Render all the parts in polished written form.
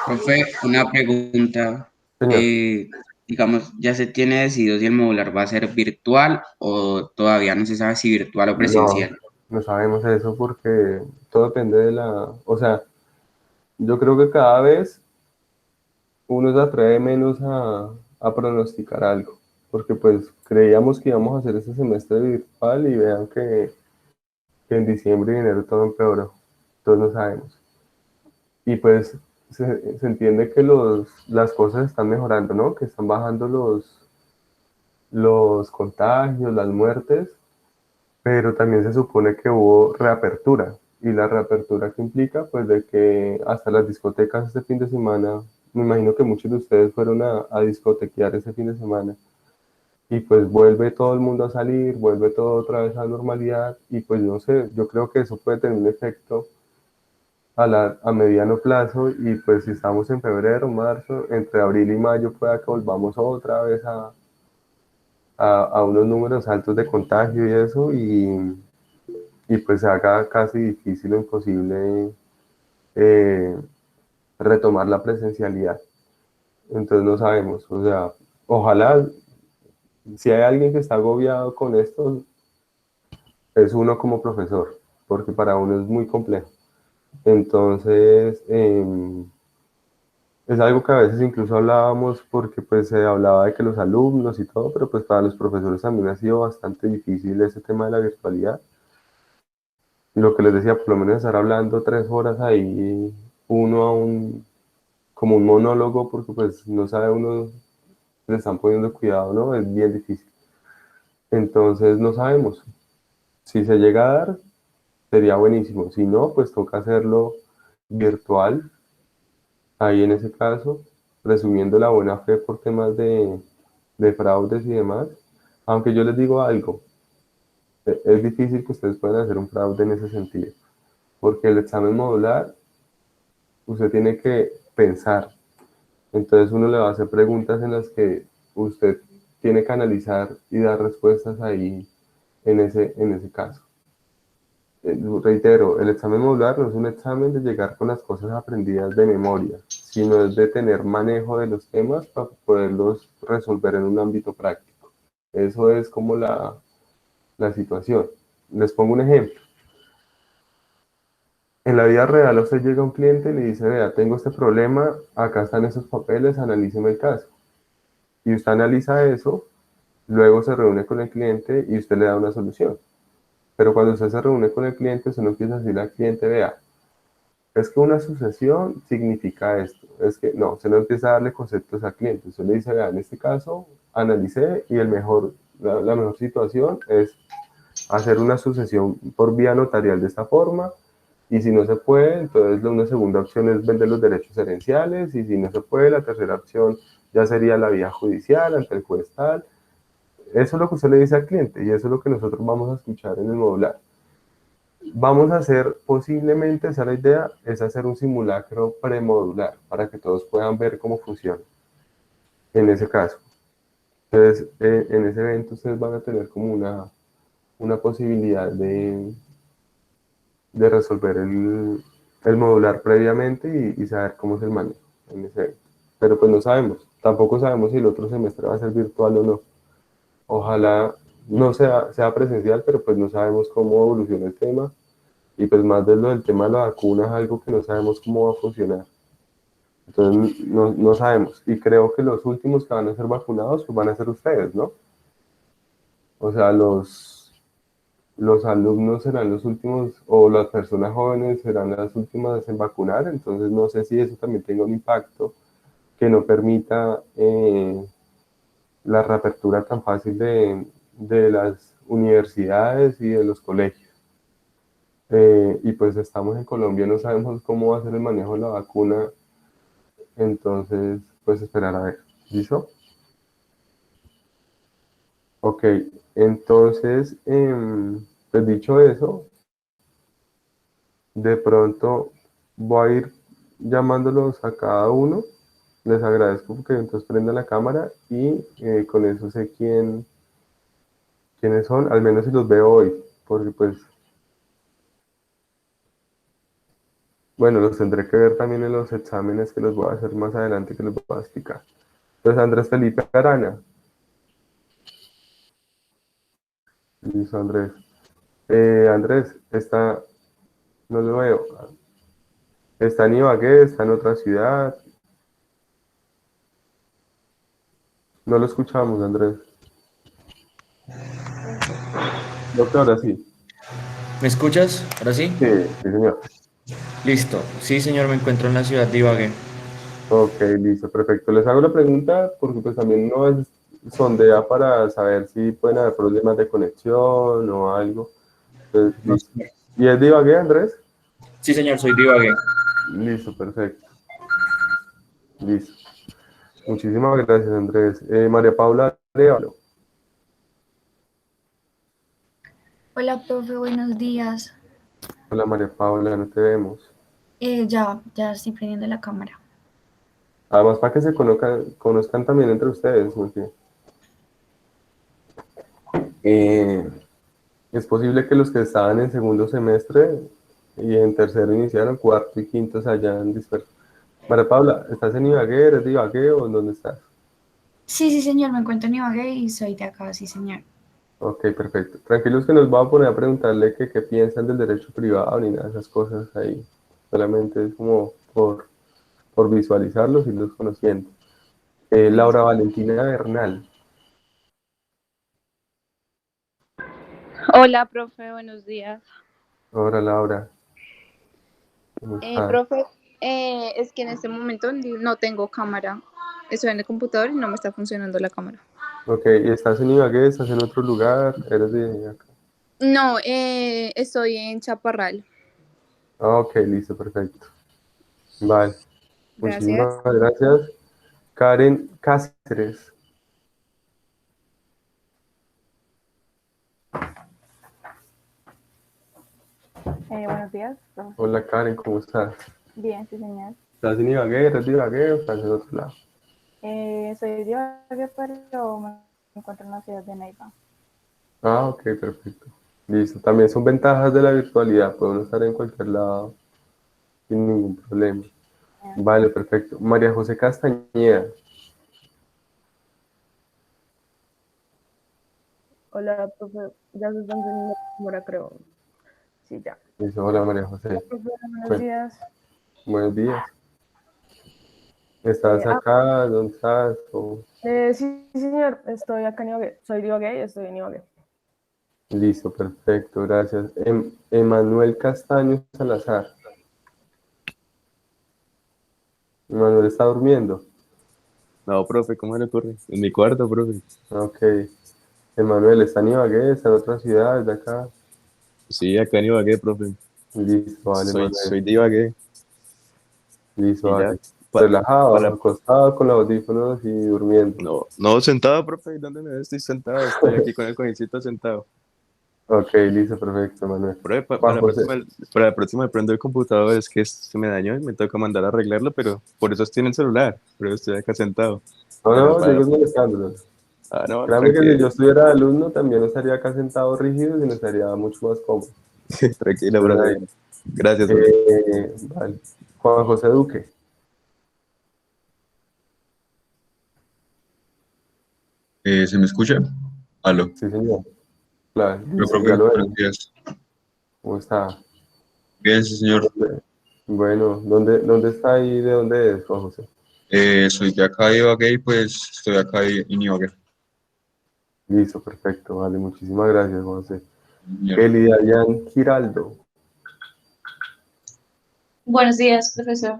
Profe, una pregunta. Señor, Eh, digamos, ¿ya se tiene decidido si el modular va a ser virtual o todavía no se sabe si virtual o no, presencial? no sabemos eso porque todo depende de o sea, yo creo que cada vez uno se atreve menos a pronosticar algo, porque pues creíamos que íbamos a hacer ese semestre virtual y vean que en diciembre y enero todo empeoró, entonces no sabemos. Y pues se entiende que las cosas están mejorando, ¿no? Que están bajando los contagios, las muertes, pero también se supone que hubo reapertura. Y la reapertura que implica, pues, de que hasta las discotecas este fin de semana, me imagino que muchos de ustedes fueron a discotequear ese fin de semana, y pues vuelve todo el mundo a salir, vuelve todo otra vez a la normalidad, y pues no sé, yo creo que eso puede tener un efecto a mediano plazo, y pues si estamos en febrero, marzo, entre abril y mayo pueda que volvamos otra vez a unos números altos de contagio y eso, y pues se haga casi difícil o imposible eh, retomar la presencialidad. Entonces no sabemos, o sea, ojalá, si hay alguien que está agobiado con esto, es uno como profesor, porque para uno es muy complejo. Entonces, es algo que a veces incluso hablábamos porque pues se hablaba de que los alumnos y todo, pero pues para los profesores también ha sido bastante difícil ese tema de la virtualidad. Y lo que les decía, por lo menos estar hablando 3 horas ahí, uno como un monólogo, porque pues no sabe uno, le están poniendo cuidado, ¿no? Es bien difícil. Entonces no sabemos. Si se llega a dar, sería buenísimo. Si no, pues toca hacerlo virtual, ahí en ese caso, presumiendo la buena fe por temas de fraudes y demás. Aunque yo les digo algo, es difícil que ustedes puedan hacer un fraude en ese sentido, porque el examen modular, usted tiene que pensar. Entonces uno le va a hacer preguntas en las que usted tiene que analizar y dar respuestas ahí en ese caso. Reitero, el examen modular no es un examen de llegar con las cosas aprendidas de memoria, sino es de tener manejo de los temas para poderlos resolver en un ámbito práctico. Eso es como la situación. Les pongo un ejemplo. En la vida real usted llega a un cliente y le dice, vea, tengo este problema, acá están esos papeles, analíceme el caso. Y usted analiza eso, luego se reúne con el cliente y usted le da una solución. Pero cuando usted se reúne con el cliente, usted no empieza a decirle al cliente, vea, es que una sucesión significa esto. Es que no, usted no empieza a darle conceptos al cliente. Usted le dice, vea, en este caso, analicé y la mejor situación es hacer una sucesión por vía notarial de esta forma. Y si no se puede, entonces una segunda opción es vender los derechos herenciales. Y si no se puede, la tercera opción ya sería la vía judicial ante el juez tal. Eso es lo que usted le dice al cliente y eso es lo que nosotros vamos a escuchar en el modular. Vamos a hacer, posiblemente, esa es la idea, es hacer un simulacro premodular para que todos puedan ver cómo funciona en ese caso. Entonces, en ese evento ustedes van a tener como una posibilidad de resolver el modular previamente y saber cómo es el manejo en ese evento. Pero pues no sabemos, tampoco sabemos si el otro semestre va a ser virtual o no. Ojalá no sea presencial, pero pues no sabemos cómo evoluciona el tema. Y pues más de lo del tema de la vacuna es algo que no sabemos cómo va a funcionar. Entonces no sabemos. Y creo que los últimos que van a ser vacunados pues van a ser ustedes, ¿no? O sea, los alumnos serán los últimos, o las personas jóvenes serán las últimas en vacunar. Entonces no sé si eso también tenga un impacto que no permita la reapertura tan fácil de las universidades y de los colegios. Y pues estamos en Colombia, no sabemos cómo va a ser el manejo de la vacuna, entonces pues esperar a ver. ¿Listo? Ok, entonces, pues dicho eso, de pronto voy a ir llamándolos a cada uno. Les agradezco porque entonces prendan la cámara y con eso sé quiénes son, al menos si los veo hoy, porque pues Bueno, los tendré que ver también en los exámenes que los voy a hacer más adelante, que les voy a explicar. Entonces, Andrés Felipe Arana. Listo, Andrés. Andrés, está, no lo veo. Está en Ibagué, está en otra ciudad. No lo escuchamos, Andrés. Doctor, ahora sí. ¿Me escuchas? ¿Ahora sí? Sí, sí, señor. Listo. Sí, señor, me encuentro en la ciudad de Ibagué. Ok, listo, perfecto. Les hago la pregunta porque pues también no es sondea para saber si pueden haber problemas de conexión o algo. Entonces, No, listo. señor. ¿Y es de Ibagué, Andrés? Sí, señor, soy de Ibagué. Listo, perfecto. Listo. Muchísimas gracias, Andrés. María Paula Arevalo. Hola, profe, buenos días. Hola, María Paula, no te vemos. Ya estoy prendiendo la cámara. Además, para que se conozcan también entre ustedes, porque eh, es posible que los que estaban en segundo semestre y en tercero iniciaron, cuarto y quinto se hayan disperso. María Paula, ¿estás en Ibagué? ¿Eres de Ibagué o en dónde estás? Sí, sí, señor, me encuentro en Ibagué y soy de acá, sí, señor. Ok, perfecto. Tranquilos que nos va a poner a preguntarle que qué piensan del derecho privado ni nada de esas cosas ahí. Solamente es como por visualizarlos y los conociendo. Laura Listo. Valentina Bernal. Hola, profe, buenos días. Hola Laura, ¿cómo estás? Profe, es que en este momento no tengo cámara. Estoy en el computador y no me está funcionando la cámara. Ok, ¿y estás en Ibagué? ¿Estás en otro lugar? ¿Eres de acá? No, estoy en Chaparral. Ah, ok, listo, perfecto. Vale, Gracias. muchísimas gracias. Karen Cáceres. Buenos días, profe. Hola Karen, ¿cómo estás? Bien, sí, señor. ¿Estás en Ibagué? ¿Eres de Ibagué o estás en otro lado? Soy de Ibagué, pero me encuentro en la ciudad de Neiva. Ah, ok, perfecto. Listo. También son ventajas de la virtualidad. Podemos estar en cualquier lado sin ningún problema. Vale, perfecto. María José Castañeda. Hola, profe. Ya se están teniendo hora, creo. Sí, ya. Listo. Hola María Hola, José. profe. Buenos Bueno, días. buenos días. ¿Estás Eh, ah, acá? ¿Dónde estás? sí, señor. Estoy acá en Ibagué. Soy de Ibagué y estoy en Ibagué. Listo, perfecto, gracias. Emanuel Castaño Salazar. Emanuel está durmiendo. No, profe, ¿cómo se le ocurre? En mi cuarto, profe. Ok. Emanuel, ¿está en Ibagué? ¿Está en otra ciudad? ¿De acá? Sí, acá en Ibagué, profe. Listo, vale, Soy Emanuel. de Ibagué. Listo, Y ya, vale. pa- Relajado, para... acostado con los audífonos y durmiendo. No, no, sentado, profe. ¿Dónde me ves? Estoy sentado. Estoy aquí con el cojincito sentado. Ok, listo, perfecto, Emanuel. Profe, Juan José. para la próxima prendo el computador. Es que se me dañó y me toca mandar a arreglarlo, pero por eso estoy en el celular. Pero estoy acá sentado. No, Pero no, para... digo molestándolo. no, Créame que si tranquilo. yo estuviera alumno también no estaría acá sentado rígido, sino estaría mucho más cómodo. Tranquilo, Pero profe. ahí, Gracias, profe. vale. Juan José Duque. ¿Se me escucha? Aló. Sí, señor. Claro, Hola, listo, ya profe, lo buenos vemos. días. ¿Cómo está? Bien, sí, señor. Bueno, ¿dónde está y de dónde es, Juan José? Soy de acá de Ibagué y pues estoy acá en Ibagué. Listo, perfecto, vale, muchísimas gracias, Juan José. Señor. Kelly Dayan Giraldo. Buenos días, profesor.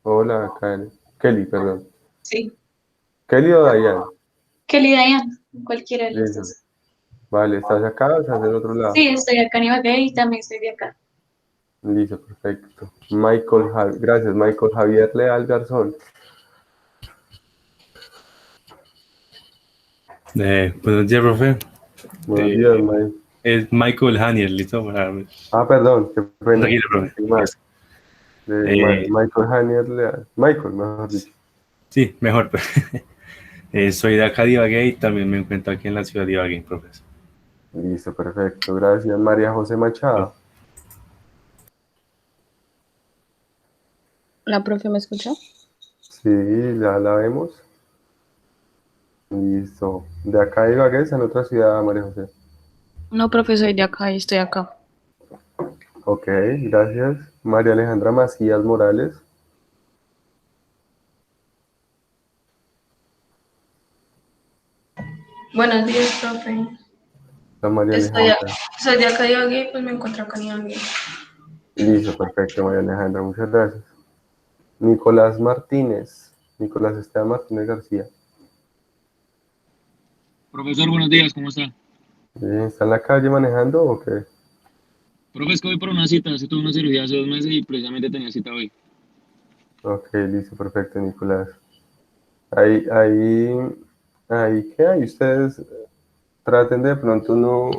Hola, Kelly, perdón. Sí. ¿Kelly o Dayan? Kelly Dayan, cualquiera de los Listo. dos. Vale, ¿estás acá o estás en otro lado? Sí, estoy acá en Ibagué y también estoy de acá. Listo, perfecto. Gracias, Michael Javier Leal Garzón. Buenos días, profe. Buenos Eh, días, Mike. es Michael Haniel, listo para... Ah, perdón, qué pena. Tranquilo, profe. Estoy mal. Eh, Michael Javier Leal. Michael, mejor dicho. sí, mejor. Soy de acá de Ibagué y también me encuentro aquí en la ciudad de Ibagué, profesor. Listo, perfecto. Gracias, María José Machado. ¿La profe me escucha? Sí, ya la vemos. Listo. De acá de Ibagué está en otra ciudad, María José. No, profe, soy de acá y estoy acá. Ok, gracias. María Alejandra Macías Morales. Buenos días, profe. La María Estoy Alejandra. soy de acá de Ibagué, pues me encuentro acá en Ibagué. Listo, perfecto, María Alejandra. Muchas gracias. Nicolás Martínez. Nicolás Esteban Martínez García. Profesor, buenos días, ¿cómo está? ¿Está en la calle manejando o qué? Profe, es que voy por una cita, se tuve una cirugía hace 2 meses y precisamente tenía cita hoy. Ok, listo, perfecto, Nicolás. Ahí, ¿qué hay? Ustedes traten de pronto no.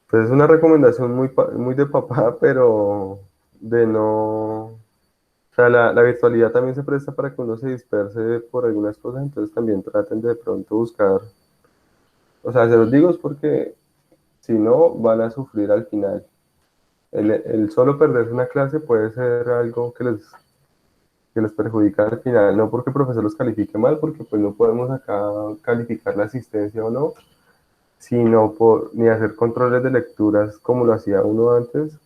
Pues es una recomendación muy de papá, pero de no. O sea, la virtualidad también se presta para que uno se disperse por algunas cosas, entonces también traten de pronto buscar. O sea, se los digo es porque si no, van a sufrir al final. El solo perderse una clase puede ser algo que les perjudica al final, no porque el profesor los califique mal, porque pues no podemos acá calificar la asistencia o no, sino ni hacer controles de lecturas como lo hacía uno antes,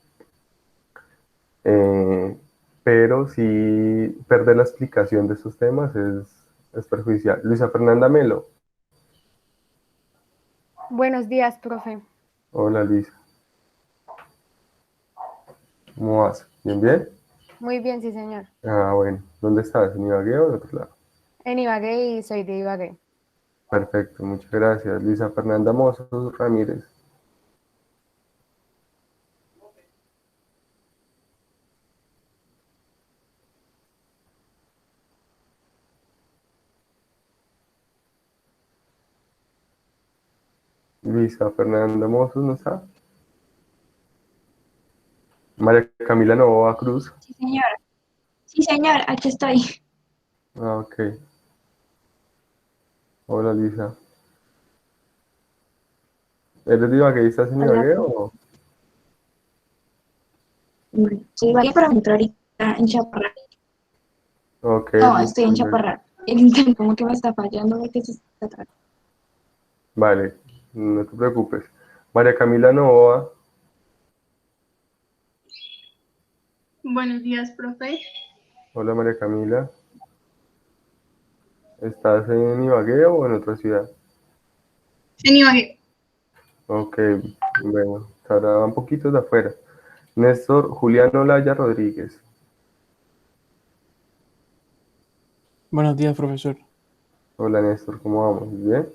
eh, pero sí perder la explicación de estos temas es perjudicial. Luisa Fernanda Melo. Buenos días, profe. Hola Luisa, ¿cómo vas? ¿Bien, bien? Muy bien, sí, señor. Ah, bueno, ¿dónde estás? ¿En Ibagué o en otro lado? En Ibagué y soy de Ibagué. Perfecto, muchas gracias. Luisa Fernanda Mozos Ramírez. Luisa Fernanda Mozos, ¿no está? María Camila Novoa Cruz. Sí, señor. Sí, señor, aquí estoy. Ah, ok. Hola, Luisa. ¿Eres de Ibagué y estás en Hola, Ibagué profe. o...? Sí, vale, pero entro ahorita en Chaparral. Ok, No, listo, estoy en perfecto. Chaparral. El internet como que me está fallando de que se está atrás. Vale, no te preocupes. María Camila Novoa. Buenos días, profe. Hola, María Camila. ¿Estás en Ibagué o en otra ciudad? En Ibagué. Ok, bueno, estará un poquito de afuera. Néstor Julián Olaya Rodríguez. Buenos días, profesor. Hola, Néstor, ¿cómo vamos? ¿Bien?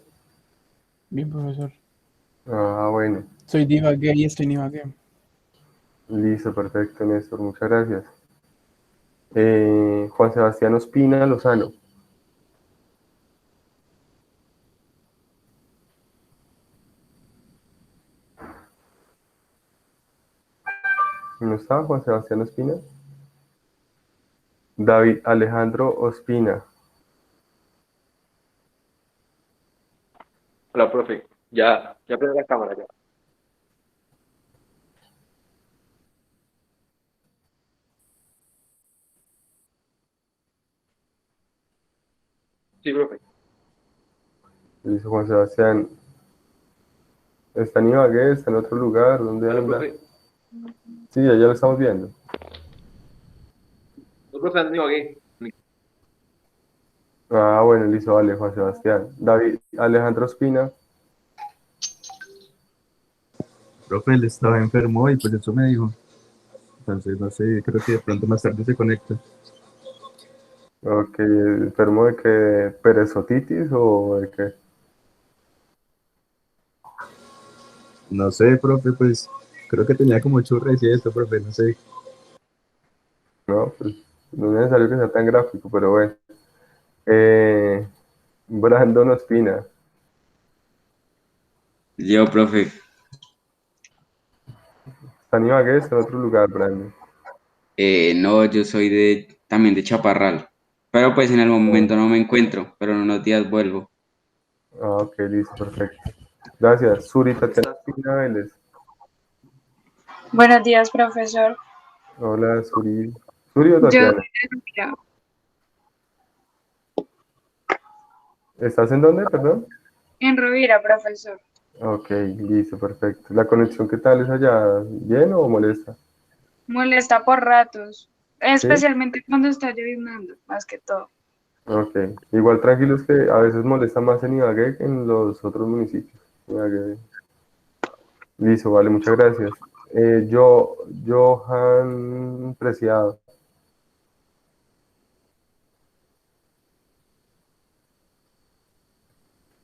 Bien, profesor. Ah, bueno. Soy de Ibagué y estoy en Ibagué. Listo, perfecto, Néstor, muchas gracias. Juan Sebastián Ospina Lozano. ¿No está Juan Sebastián Ospina? David Alejandro Ospina. Hola, profe. Ya prende la cámara ya. Sí, profe. Dice Juan Sebastián. ¿Está en Ibagué? ¿Está en otro lugar? ¿Dónde Hola, anda? profe. Sí, ya lo estamos viendo. No, profe, ando en Ibagué. Ah, bueno, listo, vale, Juan Sebastián. David Alejandro Ospina. Profe, él estaba enfermo y pues eso me dijo. Entonces, no sé, creo que de pronto más tarde se conecta. Ok, ¿enfermo de qué? ¿Perezotitis o de qué? No sé, profe, pues creo que tenía como churres y eso, profe, no sé. No, pues no es necesario que sea tan gráfico, pero bueno. Eh, Brandon Ospina. Yo, profe, ¿Está en Ibagué? ¿Está en otro lugar, Brandon? no, yo soy también de Chaparral, pero pues en el momento no me encuentro, pero en unos días vuelvo. Ah, ok, listo, perfecto. Gracias. Suri ¿Dónde Tatiana estás? Ospina Vélez. Buenos días, profesor. Hola, Suri. ¿Suri o Yo soy Tatiana? de Rovira. ¿Estás en dónde, perdón? En Rovira, profesor. Ok, listo, perfecto. ¿La conexión qué tal es allá? ¿Bien o molesta? Molesta por ratos, ¿Sí? especialmente cuando está lloviznando, más que todo. Ok. Igual tranquilos que a veces molesta más en Ibagué que en los otros municipios. Ibagué. Listo, vale, muchas gracias. Johan Preciado.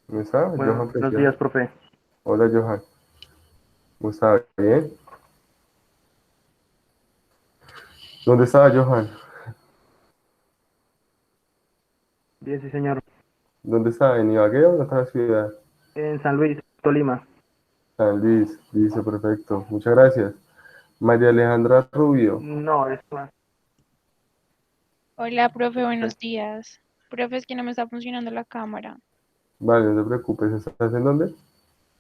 ¿No está? Johan Buenos Preciado. días, profe. Hola, Johan. ¿Cómo está? ¿Bien? ¿Dónde estaba Johan? Bien, sí, señor. ¿Dónde está? ¿En Ibagué o en otra ciudad? En San Luis, Tolima. San Luis. Listo, perfecto. Muchas gracias. María Alejandra Rubio. No, es más. Hola, profe, buenos días. Profe, es que no me está funcionando la cámara. Vale, no te preocupes. ¿Estás en dónde?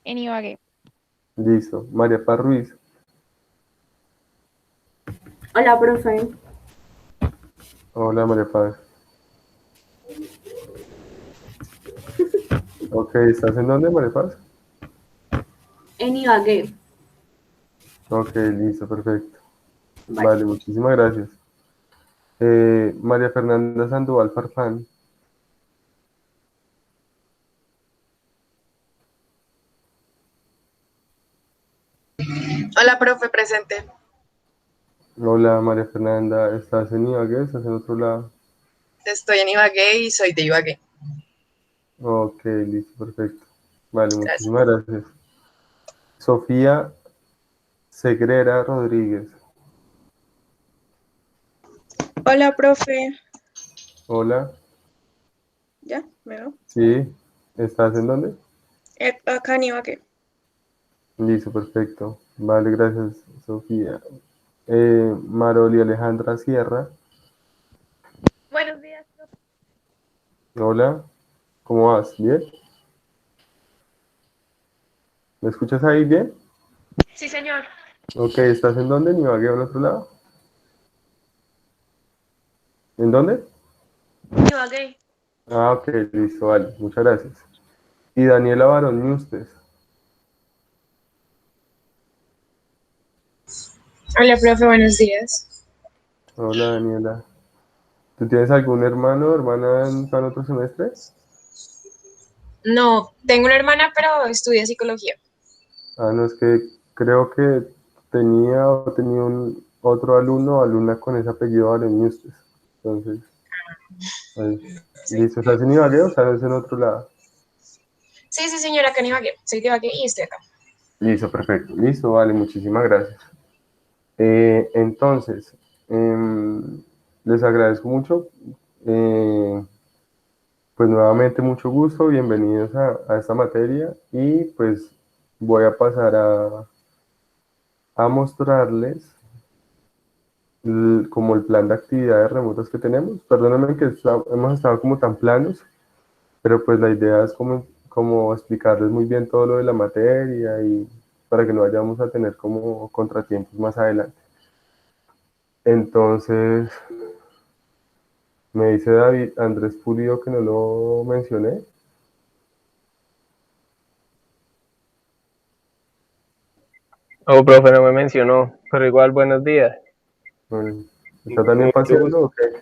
En Ibagué. Listo. María Paz Ruiz. Hola, profe. Hola, María Paz. Ok, ¿estás en dónde, María Paz? En Ibagué. Ok, listo, perfecto. Vale. Vale, muchísimas gracias. María Fernanda Sandoval Farfán. Hola, profe, presente. Hola, María Fernanda. ¿Estás en Ibagué? ¿Estás en otro lado? Estoy en Ibagué y soy de Ibagué. Ok, listo, perfecto. Vale, Gracias. muchísimas gracias. Sofía Segrera Rodríguez. Hola, profe. Hola. ¿Ya? ¿Me veo? Sí. ¿Estás en dónde? Acá en Ibagué. Listo, perfecto. Vale, gracias, Sofía. Maroli Alejandra Sierra. Buenos días, profe. Hola. ¿Cómo vas? ¿Bien? ¿Me escuchas ahí bien? Sí, señor. Ok, ¿estás en dónde? ¿En Ibagué o en otro lado? ¿En dónde? Ibagué. Ah, ok, listo, vale. Muchas gracias. Y Daniela Barón Ñustes. Hola, profe, buenos días. Hola, Daniela. ¿Tú tienes algún hermano o hermana en otro semestre? No, tengo una hermana, pero estudia psicología. Ah, no, es que creo que tenía un otro alumno o alumna con ese apellido Barón Ñustes. Entonces, ahí. Sí. Listo, ¿estás en Ibagué o estás en otro lado? Sí, sí, señora, acá en Ibagué. Soy de Ibagué y estoy acá. Listo, perfecto. Listo, vale, muchísimas gracias. Entonces, les agradezco mucho. Pues nuevamente mucho gusto, bienvenidos a esta materia y pues voy a pasar a mostrarles como el plan de actividades remotas que tenemos. Perdónenme que hemos estado como tan planos, pero pues la idea es como explicarles muy bien todo lo de la materia y para que no vayamos a tener como contratiempos más adelante. Entonces, me dice David Andrés Pulido que no lo mencioné. Oh, profe, no me mencionó, pero igual, buenos días. Bueno, ¿está también Mucho paseando gusto. o qué?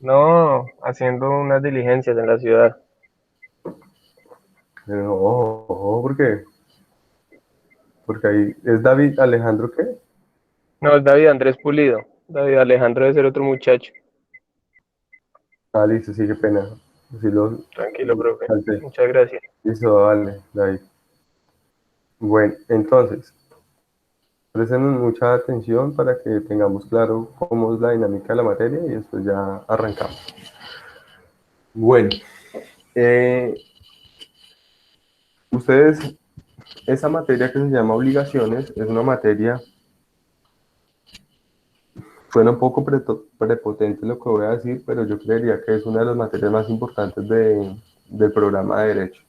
No, haciendo unas diligencias en la ciudad. Ojo, ojo, ¿por qué? Porque ahí es David Alejandro, ¿qué? No, es David Andrés Pulido. David Alejandro debe ser otro muchacho. Ah, listo, sí, qué pena. Sí, Tranquilo, profe. salté. Muchas gracias. Listo, dale, David. Bueno, entonces, presten mucha atención para que tengamos claro cómo es la dinámica de la materia y después ya arrancamos. Bueno, eh, ustedes, esa materia que se llama obligaciones es una materia. Suena un poco prepotente lo que voy a decir, pero yo creería que es una de las materias más importantes del programa de Derecho.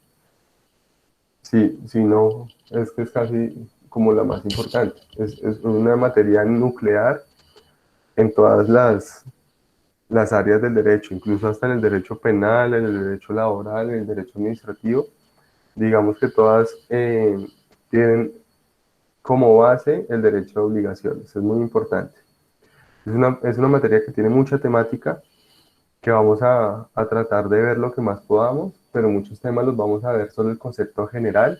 Sí, si no, es que es casi como la más importante. Es una materia nuclear en todas las áreas del derecho, incluso hasta en el derecho penal, en el derecho laboral, en el derecho administrativo. Digamos que todas tienen como base el derecho a obligaciones, es muy importante. Es una materia que tiene mucha temática, que vamos a tratar de ver lo que más podamos, pero muchos temas los vamos a ver solo el concepto general,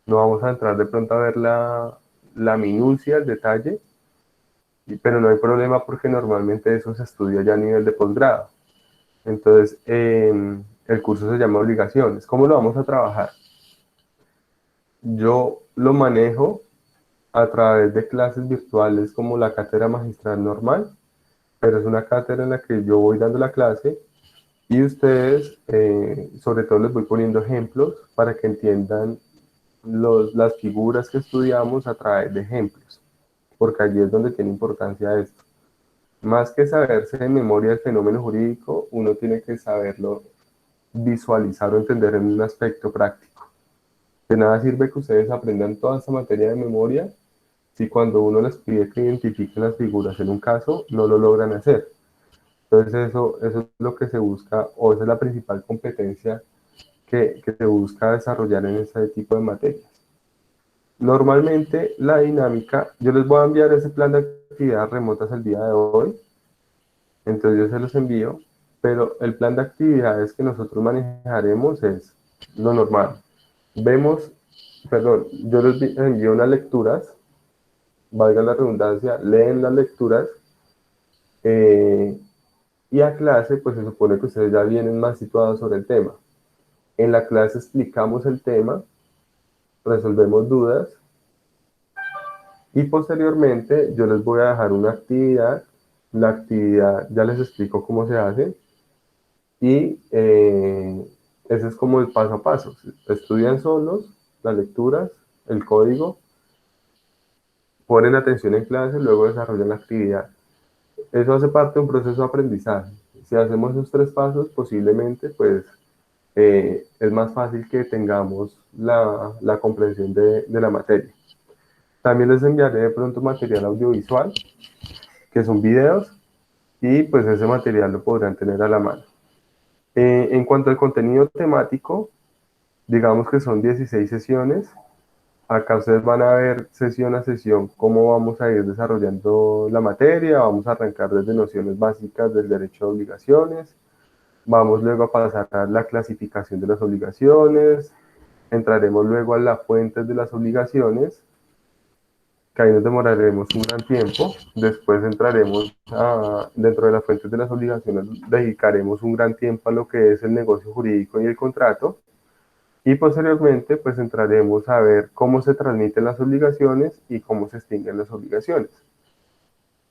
no vamos a entrar de pronto a ver la minucia, el detalle, pero no hay problema porque normalmente eso se estudia ya a nivel de posgrado. Entonces, el curso se llama Obligaciones. ¿Cómo lo vamos a trabajar? Yo lo manejo a través de clases virtuales como la cátedra magistral normal, pero es una cátedra en la que yo voy dando la clase y ustedes, sobre todo les voy poniendo ejemplos para que entiendan las figuras que estudiamos a través de ejemplos, porque allí es donde tiene importancia esto. Más que saberse de memoria el fenómeno jurídico, uno tiene que saberlo visualizar o entender en un aspecto práctico. De nada sirve que ustedes aprendan toda esta materia de memoria si cuando uno les pide que identifiquen las figuras en un caso, no lo logran hacer. Entonces eso es lo que se busca, o esa es la principal competencia que se busca desarrollar en este tipo de materias. Normalmente la dinámica, yo les voy a enviar ese plan de actividades remotas el día de hoy, entonces yo se los envío, pero el plan de actividades que nosotros manejaremos es lo normal. Yo les envío unas lecturas, valga la redundancia, leen las lecturas, y a clase, pues se supone que ustedes ya vienen más situados sobre el tema. En la clase explicamos el tema, resolvemos dudas, y posteriormente yo les voy a dejar una actividad. La actividad ya les explico cómo se hace, y ese es como el paso a paso. Estudian solos las lecturas, el código, ponen atención en clase, luego desarrollan la actividad. Eso hace parte de un proceso de aprendizaje. Si hacemos esos 3 pasos, posiblemente pues es más fácil que tengamos la comprensión de la materia. También les enviaré de pronto material audiovisual, que son videos, y pues ese material lo podrán tener a la mano. En cuanto al contenido temático, digamos que son 16 sesiones. Acá ustedes van a ver sesión a sesión cómo vamos a ir desarrollando la materia. Vamos a arrancar desde nociones básicas del derecho a obligaciones. Vamos luego a pasar a la clasificación de las obligaciones. Entraremos luego a las fuentes de las obligaciones, que ahí nos demoraremos un gran tiempo. Después entraremos dentro de las fuentes de las obligaciones, dedicaremos un gran tiempo a lo que es el negocio jurídico y el contrato. Y posteriormente, pues entraremos a ver cómo se transmiten las obligaciones y cómo se extinguen las obligaciones.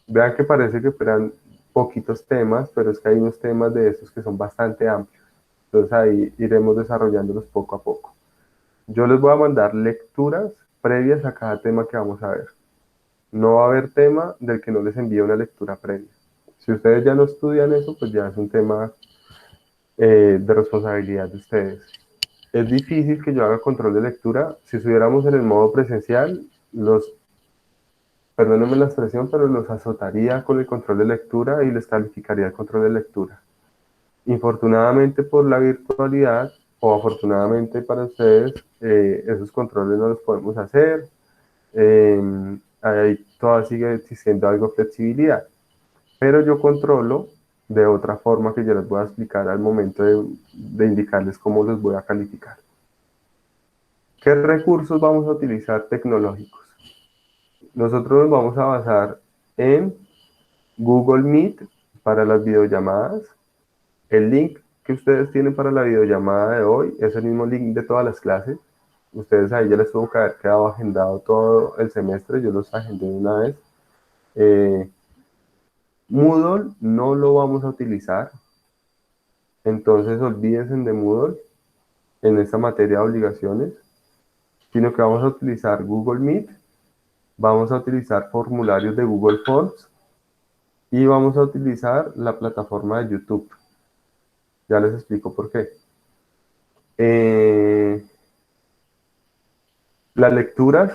Vean que parece que fueran poquitos temas, pero es que hay unos temas de estos que son bastante amplios. Entonces ahí iremos desarrollándolos poco a poco. Yo les voy a mandar lecturas previas a cada tema que vamos a ver. No va a haber tema del que no les envíe una lectura previa. Si ustedes ya no estudian eso, pues ya es un tema de responsabilidad de ustedes. Es difícil que yo haga control de lectura. Si estuviéramos en el modo presencial, perdónenme la expresión, pero los azotaría con el control de lectura y les calificaría el control de lectura. Infortunadamente por la virtualidad, o afortunadamente para ustedes, esos controles no los podemos hacer. Ahí todavía sigue existiendo algo de flexibilidad, pero yo controlo de otra forma que yo les voy a explicar al momento de indicarles cómo los voy a calificar. ¿Qué recursos vamos a utilizar tecnológicos? Nosotros nos vamos a basar en Google Meet para las videollamadas. El link que ustedes tienen para la videollamada de hoy es el mismo link de todas las clases. Ustedes ahí ya les tuvo que haber quedado agendado todo el semestre, yo los agendé de una vez. Moodle no lo vamos a utilizar, entonces olvídense de Moodle en esta materia de obligaciones, sino que vamos a utilizar Google Meet, vamos a utilizar formularios de Google Forms y vamos a utilizar la plataforma de YouTube. Ya les explico por qué. Las lecturas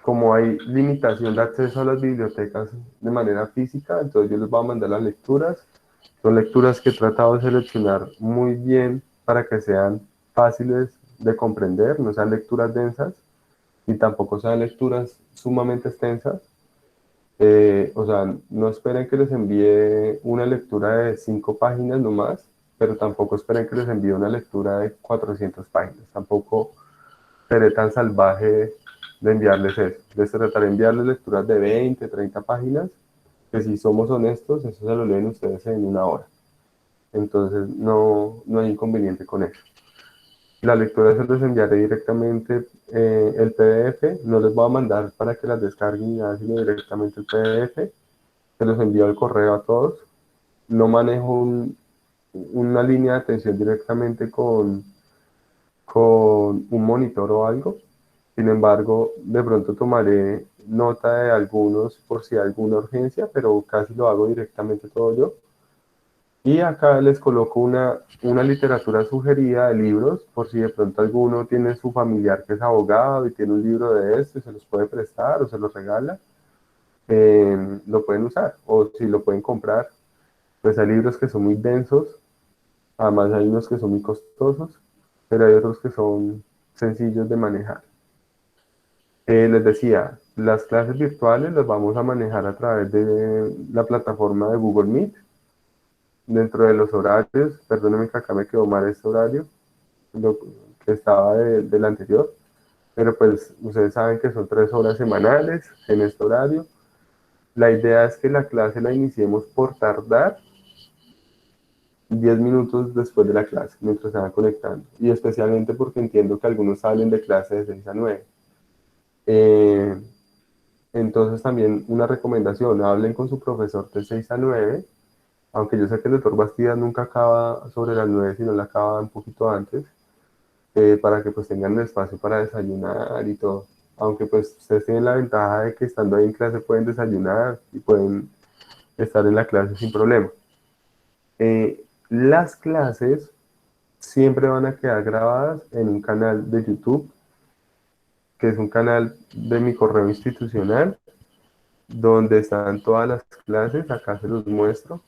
como hay limitación de acceso a las bibliotecas de manera física, entonces yo les voy a mandar las lecturas. Son lecturas que he tratado de seleccionar muy bien para que sean fáciles de comprender, no sean lecturas densas y tampoco sean lecturas sumamente extensas. O sea, no esperen que les envíe una lectura de 5 páginas nomás, pero tampoco esperen que les envíe una lectura de 400 páginas. Tampoco seré tan salvaje de enviarles eso. Les trataré de enviarles lecturas de 20, 30 páginas, que si somos honestos, eso se lo leen ustedes en una hora. Entonces no hay inconveniente con eso. La lectura se les enviaré directamente el PDF, no les voy a mandar para que las descarguen nada, sino directamente el PDF, se los envío al correo a todos. No manejo una línea de atención directamente con un monitor o algo. Sin embargo, de pronto tomaré nota de algunos por si hay alguna urgencia, pero casi lo hago directamente todo yo. Y acá les coloco una literatura sugerida de libros, por si de pronto alguno tiene su familiar que es abogado y tiene un libro de esto y se los puede prestar o se los regala, lo pueden usar, o si lo pueden comprar. Pues hay libros que son muy densos, además hay unos que son muy costosos, pero hay otros que son sencillos de manejar. Les decía, las clases virtuales las vamos a manejar a través de la plataforma de Google Meet. Dentro de los horarios, perdónenme que acá me quedó mal este horario, lo que estaba del anterior, pero pues ustedes saben que son 3 horas semanales en este horario. La idea es que la clase la iniciemos por tardar 10 minutos después de la clase, mientras se van conectando, y especialmente porque entiendo que algunos salen de clase de 6 a 9. Entonces también una recomendación, hablen con su profesor de 6 a 9, aunque yo sé que el doctor Bastidas nunca acaba sobre las 9, sino la acaba un poquito antes, para que pues tengan el espacio para desayunar y todo. Aunque pues ustedes tienen la ventaja de que estando ahí en clase pueden desayunar y pueden estar en la clase sin problema. Las clases siempre van a quedar grabadas en un canal de YouTube, que es un canal de mi correo institucional, donde están todas las clases, acá se los muestro.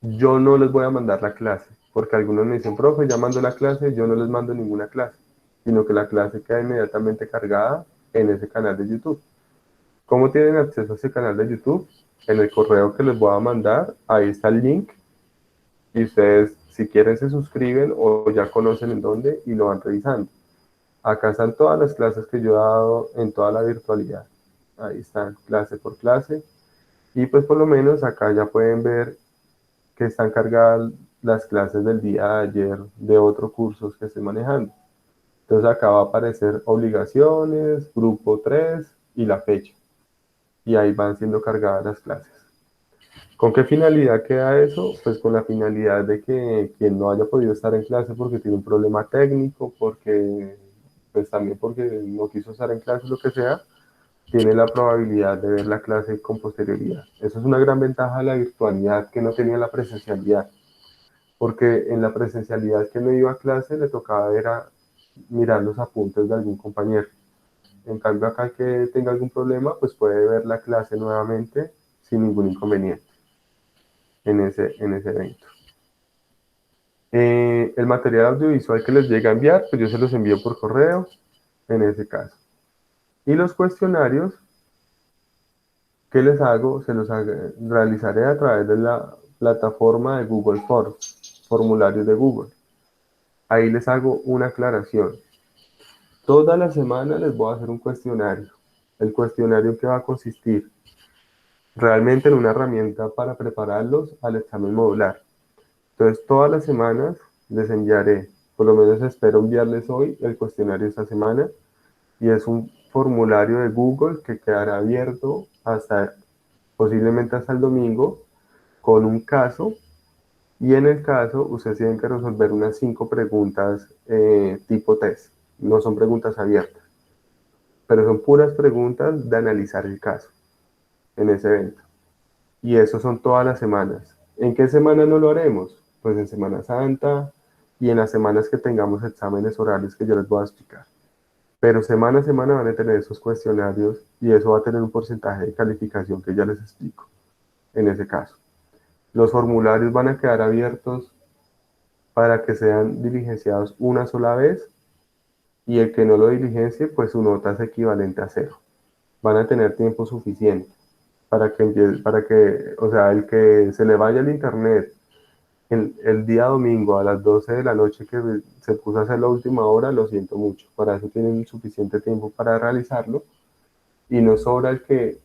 Yo no les voy a mandar la clase, porque algunos me dicen, profe, ya mando la clase, yo no les mando ninguna clase, sino que la clase queda inmediatamente cargada en ese canal de YouTube. ¿Cómo tienen acceso a ese canal de YouTube? En el correo que les voy a mandar, ahí está el link, y ustedes, si quieren, se suscriben o ya conocen en dónde y lo van revisando. Acá están todas las clases que yo he dado en toda la virtualidad. Ahí están, clase por clase. Y pues por lo menos acá ya pueden ver que están cargadas las clases del día de ayer de otros cursos que estoy manejando. Entonces acá va a aparecer obligaciones, grupo 3 y la fecha. Y ahí van siendo cargadas las clases. ¿Con qué finalidad queda eso? Pues con la finalidad de que quien no haya podido estar en clase porque tiene un problema técnico, pues también porque no quiso estar en clase, lo que sea, tiene la probabilidad de ver la clase con posterioridad. Eso es una gran ventaja de la virtualidad que no tenía la presencialidad, porque en la presencialidad que no iba a clase le tocaba mirar los apuntes de algún compañero. En cambio acá que tenga algún problema, pues puede ver la clase nuevamente sin ningún inconveniente en ese evento. El material audiovisual que les llega a enviar, pues yo se los envío por correo, en ese caso. Y los cuestionarios que les hago, realizaré a través de la plataforma de Google Forms, formularios de Google. Ahí les hago una aclaración. Toda la semana les voy a hacer un cuestionario. ¿El cuestionario en qué va a consistir? Realmente en una herramienta para prepararlos al examen modular. Entonces, todas las semanas les enviaré, por lo menos espero enviarles hoy el cuestionario esta semana, y es un formulario de Google que quedará abierto posiblemente hasta el domingo, con un caso, y en el caso ustedes tienen que resolver unas 5 preguntas tipo test. No son preguntas abiertas, pero son puras preguntas de analizar el caso en ese evento. Y eso son todas las semanas. ¿En qué semana no lo haremos? Pues en Semana Santa y en las semanas que tengamos exámenes orales que yo les voy a explicar. pero semana a semana van a tener esos cuestionarios y eso va a tener un porcentaje de calificación que ya les explico en ese caso. Los formularios van a quedar abiertos para que sean diligenciados una sola vez y el que no lo diligencie, pues su nota es equivalente a 0. Van a tener tiempo suficiente para que, o sea, el que se le vaya el internet el día domingo a las 12 de la noche que se puso a hacer la última hora, lo siento mucho. Para eso tienen suficiente tiempo para realizarlo y no sobra el que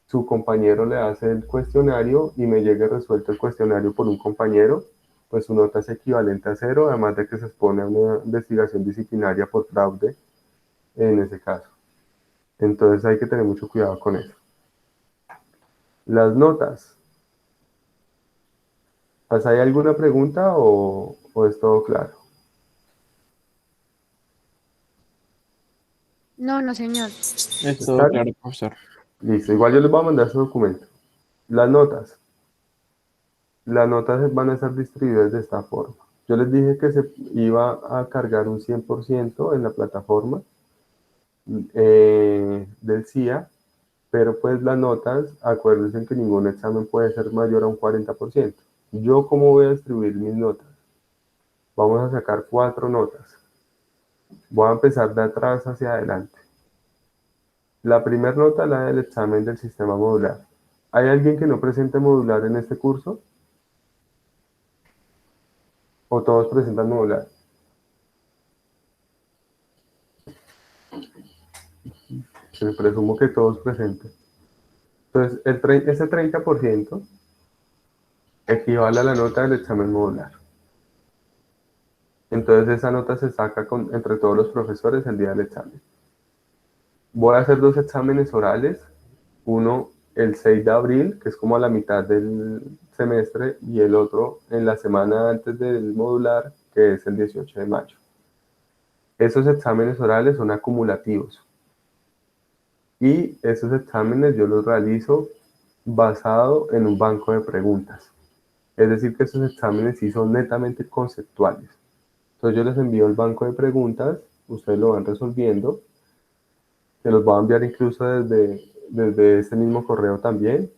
su compañero le hace el cuestionario y me llegue resuelto el cuestionario por un compañero, pues su nota es equivalente a 0, además de que se expone a una investigación disciplinaria por fraude en ese caso. Entonces hay que tener mucho cuidado con eso. Las notas. ¿Hay alguna pregunta o es todo claro? No, no, señor. Es todo claro, profesor. Listo, igual yo les voy a mandar su documento. Las notas. Las notas van a estar distribuidas de esta forma. Yo les dije que se iba a cargar un 100% en la plataforma del CIA, pero pues las notas, acuérdense que ningún examen puede ser mayor a un 40%. ¿Yo cómo voy a distribuir mis notas? Vamos a sacar 4 notas. Voy a empezar de atrás hacia adelante. La primera nota, la del examen del sistema modular. ¿Hay alguien que no presente modular en este curso? ¿O todos presentan modular? Pues presumo que todos presenten. Entonces, ese 30% equivale a la nota del examen modular. Entonces, esa nota se saca entre todos los profesores el día del examen. Voy a hacer 2 exámenes orales. Uno el 6 de abril, que es como a la mitad del semestre, y el otro en la semana antes del modular, que es el 18 de mayo. Esos exámenes orales son acumulativos. Y esos exámenes yo los realizo basado en un banco de preguntas. Es decir, que esos exámenes sí son netamente conceptuales. Entonces yo les envío el banco de preguntas, ustedes lo van resolviendo. Se los voy a enviar incluso desde este mismo correo también,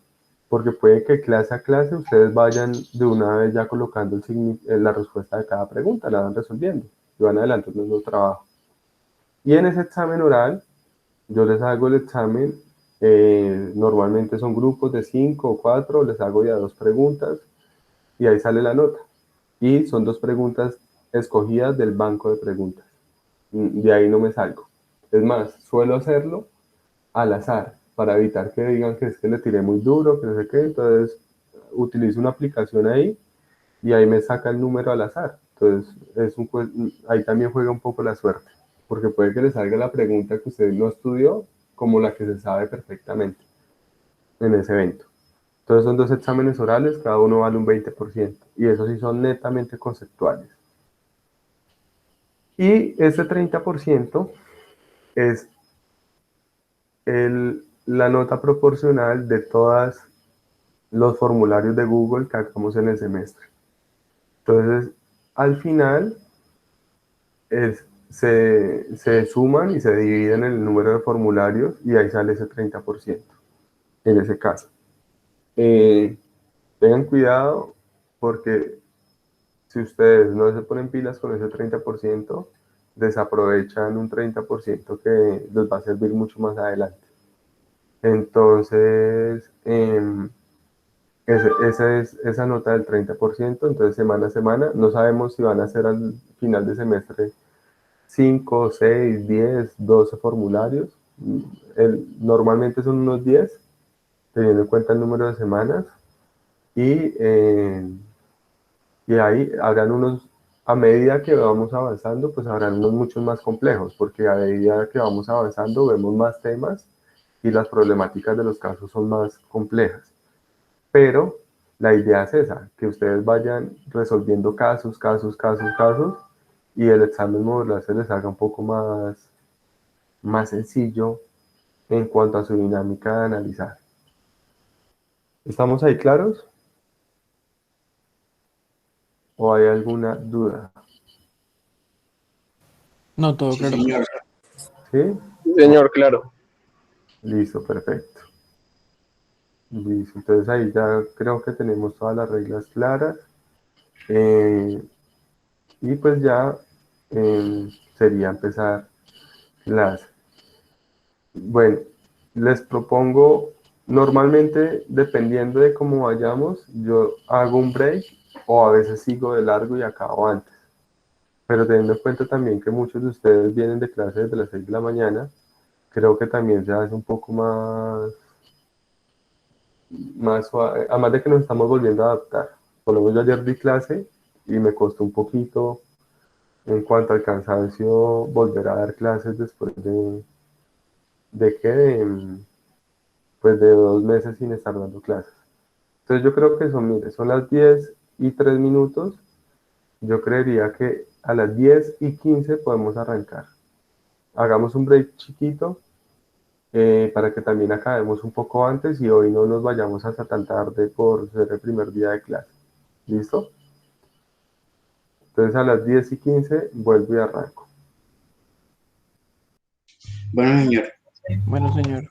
porque puede que clase a clase ustedes vayan de una vez ya colocando la respuesta de cada pregunta, la van resolviendo y van adelantando el trabajo. Y en ese examen oral, yo les hago el examen, normalmente son grupos de 5 o 4, les hago ya 2 preguntas y ahí sale la nota. Y son 2 preguntas escogidas del banco de preguntas. De ahí no me salgo. Es más, suelo hacerlo al azar para evitar que digan que es que le tiré muy duro, que no sé qué. Entonces utilizo una aplicación ahí y ahí me saca el número al azar. Entonces ahí también juega un poco la suerte, porque puede que le salga la pregunta que usted no estudió como la que se sabe perfectamente en ese evento. Entonces son 2 exámenes orales, cada uno vale un 20%, y esos sí son netamente conceptuales. Y ese 30% es la nota proporcional de todos los formularios de Google que hagamos en el semestre. Entonces, al final, se suman y se dividen el número de formularios y ahí sale ese 30% en ese caso. Tengan cuidado porque si ustedes no se ponen pilas con ese 30%, desaprovechan un 30% que les va a servir mucho más adelante. Entonces, esa nota del 30%, entonces semana a semana, no sabemos si van a ser al final de semestre 5, 6, 10, 12 formularios. Normalmente son unos 10, teniendo en cuenta el número de semanas. Y ahí habrán unos, a medida que vamos avanzando, pues habrán unos muchos más complejos, porque a medida que vamos avanzando vemos más temas y las problemáticas de los casos son más complejas. Pero la idea es esa, que ustedes vayan resolviendo casos, y el examen modular se les haga un poco más sencillo en cuanto a su dinámica de analizar. ¿Estamos ahí claros? ¿O hay alguna duda? No, todo Sí, claro. señor. ¿Sí? Sí, señor, claro. Listo, perfecto. Listo, entonces ahí ya creo que tenemos todas las reglas claras. Eh, y pues ya sería empezar clase. Bueno, les propongo, normalmente dependiendo de cómo vayamos, yo hago un break o a veces sigo de largo y acabo antes. Pero teniendo en cuenta también que muchos de ustedes vienen de clase desde las 6 de la mañana, creo que también se hace un poco más suave, además de que nos estamos volviendo a adaptar. Por lo menos yo ayer di clase y me costó un poquito en cuanto al cansancio volver a dar clases después de que pues de 2 meses sin estar dando clases. Entonces yo creo que son, mire, son las 10:03. Yo creería que a las 10:15 podemos arrancar. Hagamos un break chiquito para que también acabemos un poco antes y hoy no nos vayamos hasta tan tarde por ser el primer día de clase. ¿Listo? Entonces a las 10:15 vuelvo y arranco. Bueno, señor. Bueno, señor.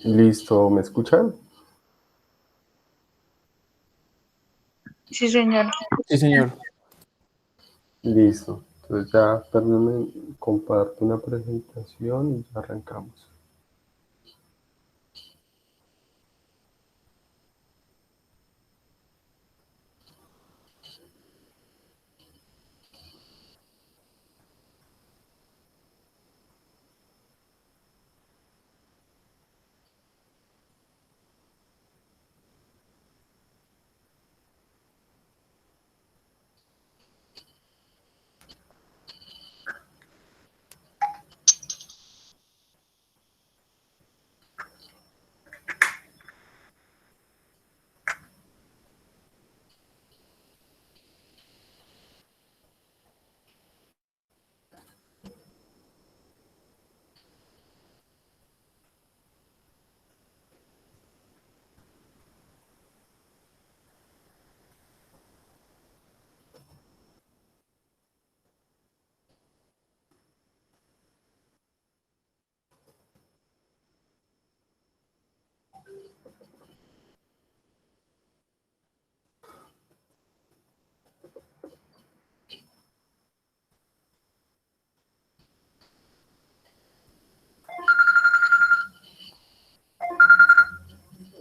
Listo, ¿me escuchan? Sí, señor. Sí, señor. Listo. Entonces ya, perdónenme, comparto una presentación y ya arrancamos.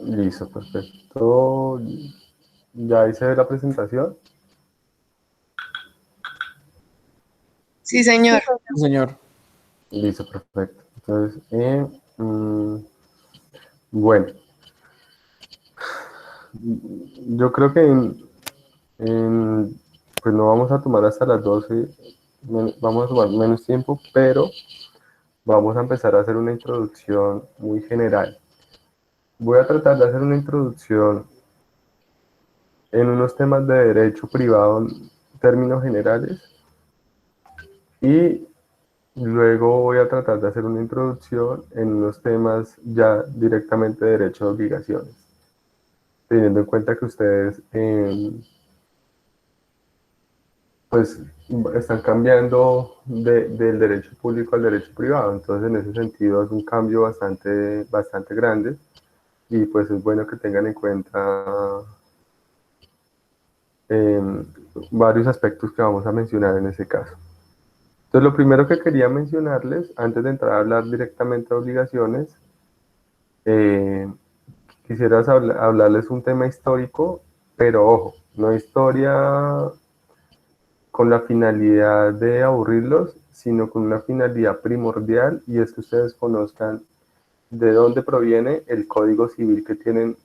Listo, perfecto. ¿Ya hice la presentación? Sí, señor. Sí, señor. Listo, perfecto. Entonces, bueno, yo creo que pues no vamos a tomar hasta las 12, vamos a tomar menos tiempo, pero vamos a empezar a hacer una introducción muy general. Voy a tratar de hacer una introducción en unos temas de derecho privado en términos generales y luego voy a tratar de hacer una introducción en unos temas ya directamente de derecho de obligaciones, teniendo en cuenta que ustedes pues están cambiando del derecho público al derecho privado, entonces en ese sentido es un cambio bastante grande y pues es bueno que tengan en cuenta varios aspectos que vamos a mencionar en ese caso. Entonces, lo primero que quería mencionarles, antes de entrar a hablar directamente de obligaciones, quisiera hablarles un tema histórico, pero ojo, no historia con la finalidad de aburrirlos, sino con una finalidad primordial, y es que ustedes conozcan de dónde proviene el Código Civil que tienen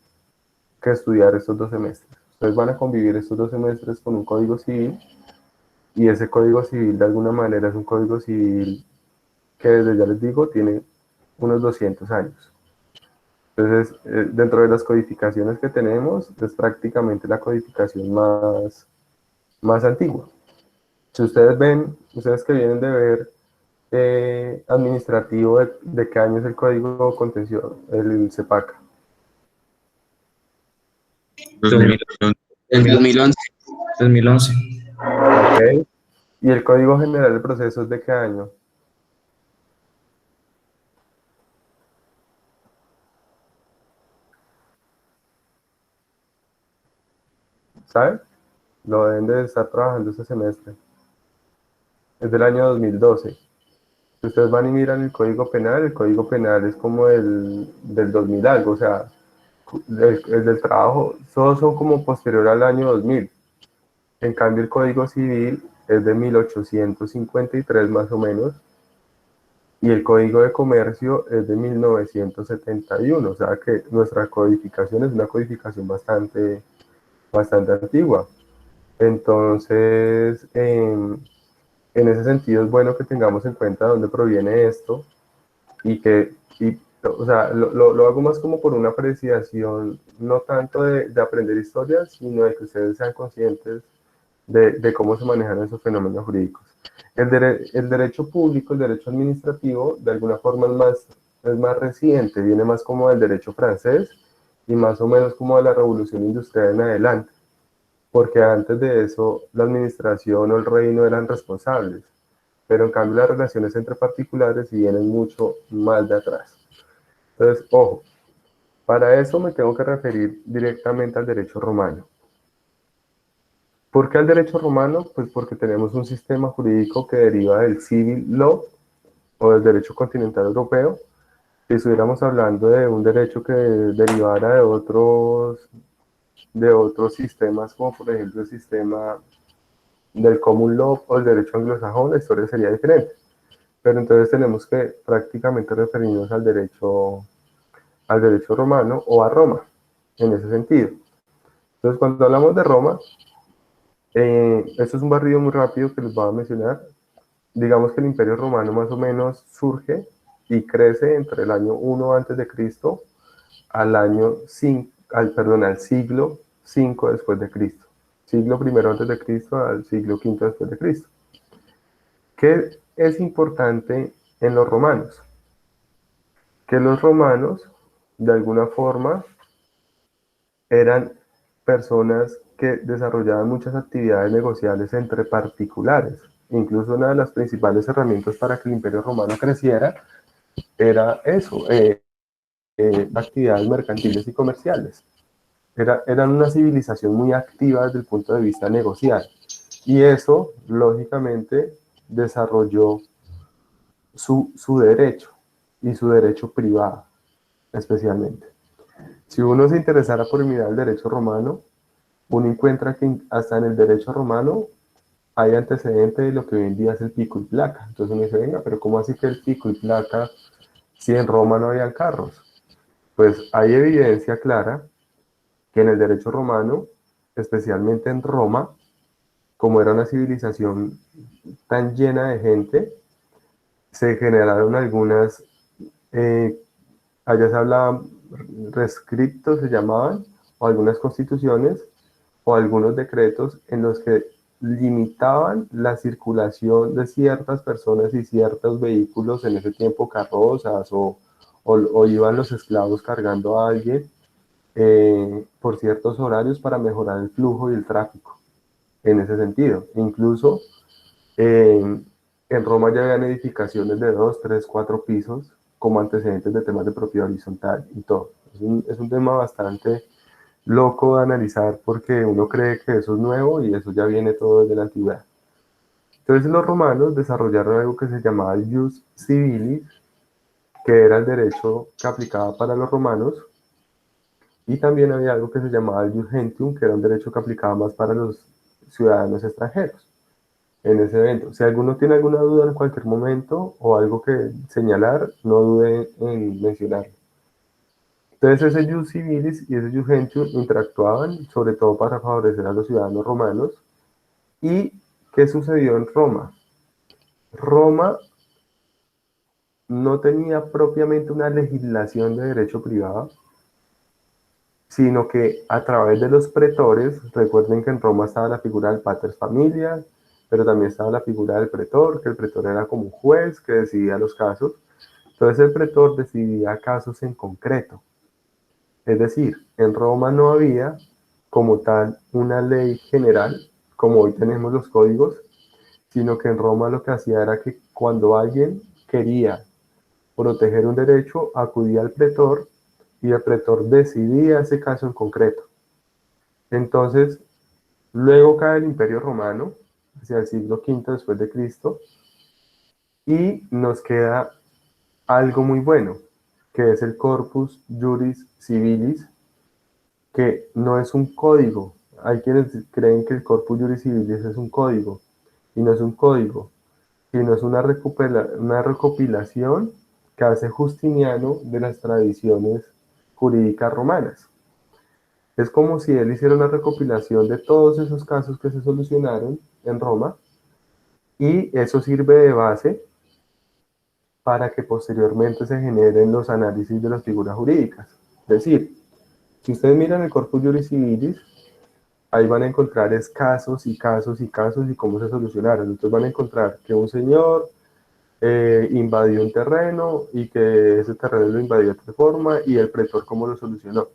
que estudiar estos 2 semestres. Ustedes van a convivir estos 2 semestres con un Código Civil, y ese Código Civil de alguna manera es un Código Civil que, desde ya les digo, tiene unos 200 años. Entonces, dentro de las codificaciones que tenemos, es prácticamente la codificación más antigua. Si ustedes ven, ustedes que vienen de ver administrativo, de qué año es el Código Contencioso, el CEPACA. 2011. 2011. Ok. ¿Y el Código General de Procesos de qué año? ¿Saben? Lo deben de estar trabajando este semestre. Es del año 2012. Si ustedes van y miran el Código Penal es como del 2000 algo, o sea, el del trabajo, todos son como posterior al año 2000. En cambio, el Código Civil es de 1853 más o menos, y el Código de Comercio es de 1971, o sea que nuestra codificación es una codificación bastante antigua. Entonces, en ese sentido es bueno que tengamos en cuenta de dónde proviene esto, o sea, lo hago más como por una apreciación, no tanto de aprender historia, sino de que ustedes sean conscientes de cómo se manejan esos fenómenos jurídicos. El derecho público, el derecho administrativo, de alguna forma es más reciente, viene más como del derecho francés y más o menos como de la Revolución Industrial en adelante, porque antes de eso la administración o el reino eran responsables, pero en cambio las relaciones entre particulares vienen mucho más de atrás. Entonces, ojo, para eso me tengo que referir directamente al derecho romano. ¿Por qué al derecho romano? Pues porque tenemos un sistema jurídico que deriva del civil law o del derecho continental europeo. Si estuviéramos hablando de un derecho que derivara de otros sistemas, como por ejemplo el sistema del common law o el derecho anglosajón, la historia sería diferente. Pero entonces tenemos que prácticamente referirnos al derecho romano o a Roma, en ese sentido. Entonces, cuando hablamos de Roma, esto es un barrido muy rápido que les voy a mencionar. Digamos que el Imperio Romano más o menos surge y crece entre el año 1 antes de Cristo al siglo 5 después de Cristo. Siglo primero antes de Cristo al siglo V después de Cristo. ¿Qué es importante en los romanos? Que los romanos, de alguna forma, eran personas que desarrollaban muchas actividades negociales entre particulares. Incluso una de las principales herramientas para que el Imperio Romano creciera era eso, actividades mercantiles y comerciales. Eran una civilización muy activa desde el punto de vista negocial. Y eso, lógicamente, desarrolló su derecho y su derecho privado, especialmente. Si uno se interesara por mirar el derecho romano, uno encuentra que hasta en el derecho romano hay antecedentes de lo que hoy en día es el pico y placa. Entonces uno dice, venga, pero ¿cómo así que el pico y placa si en Roma no habían carros? Pues hay evidencia clara que en el derecho romano, especialmente en Roma, como era una civilización tan llena de gente, se generaron algunas, allá se hablaban rescriptos, se llamaban, o algunas constituciones, o algunos decretos en los que limitaban la circulación de ciertas personas y ciertos vehículos, en ese tiempo carrozas, o iban los esclavos cargando a alguien por ciertos horarios para mejorar el flujo y el tráfico, en ese sentido. Incluso en Roma ya habían edificaciones de 2, 3, 4 pisos como antecedentes de temas de propiedad horizontal y todo. Es un tema bastante loco de analizar porque uno cree que eso es nuevo y eso ya viene todo desde la antigüedad. Entonces los romanos desarrollaron algo que se llamaba el jus civilis, que era el derecho que aplicaba para los romanos, y también había algo que se llamaba el jus gentium, que era un derecho que aplicaba más para los ciudadanos extranjeros en ese evento. Si alguno tiene alguna duda en cualquier momento o algo que señalar, no dude en mencionarlo. Entonces ese jus civilis y ese jus gentium interactuaban, sobre todo para favorecer a los ciudadanos romanos. ¿Y qué sucedió en Roma? Roma no tenía propiamente una legislación de derecho privado, sino que a través de los pretores, recuerden que en Roma estaba la figura del pater familias, pero también estaba la figura del pretor, que el pretor era como un juez que decidía los casos. Entonces el pretor decidía casos en concreto. Es decir, en Roma no había como tal una ley general, como hoy tenemos los códigos, sino que en Roma lo que hacía era que cuando alguien quería proteger un derecho, acudía al pretor y el pretor decidía ese caso en concreto. Entonces, luego cae el Imperio Romano, hacia el siglo V después de Cristo, y nos queda algo muy bueno, que es el Corpus Juris Civilis, que no es un código. Hay quienes creen que el Corpus Juris Civilis es un código, y no es un código, sino es una recopilación que hace Justiniano de las tradiciones jurídicas romanas. Es como si él hiciera una recopilación de todos esos casos que se solucionaron en Roma, y eso sirve de base para que posteriormente se generen los análisis de las figuras jurídicas. Es decir, si ustedes miran el Corpus Juris Civilis, ahí van a encontrar casos y casos y casos y cómo se solucionaron. Entonces van a encontrar que un señor invadió un terreno y que ese terreno lo invadió de otra forma y el pretor cómo lo solucionó.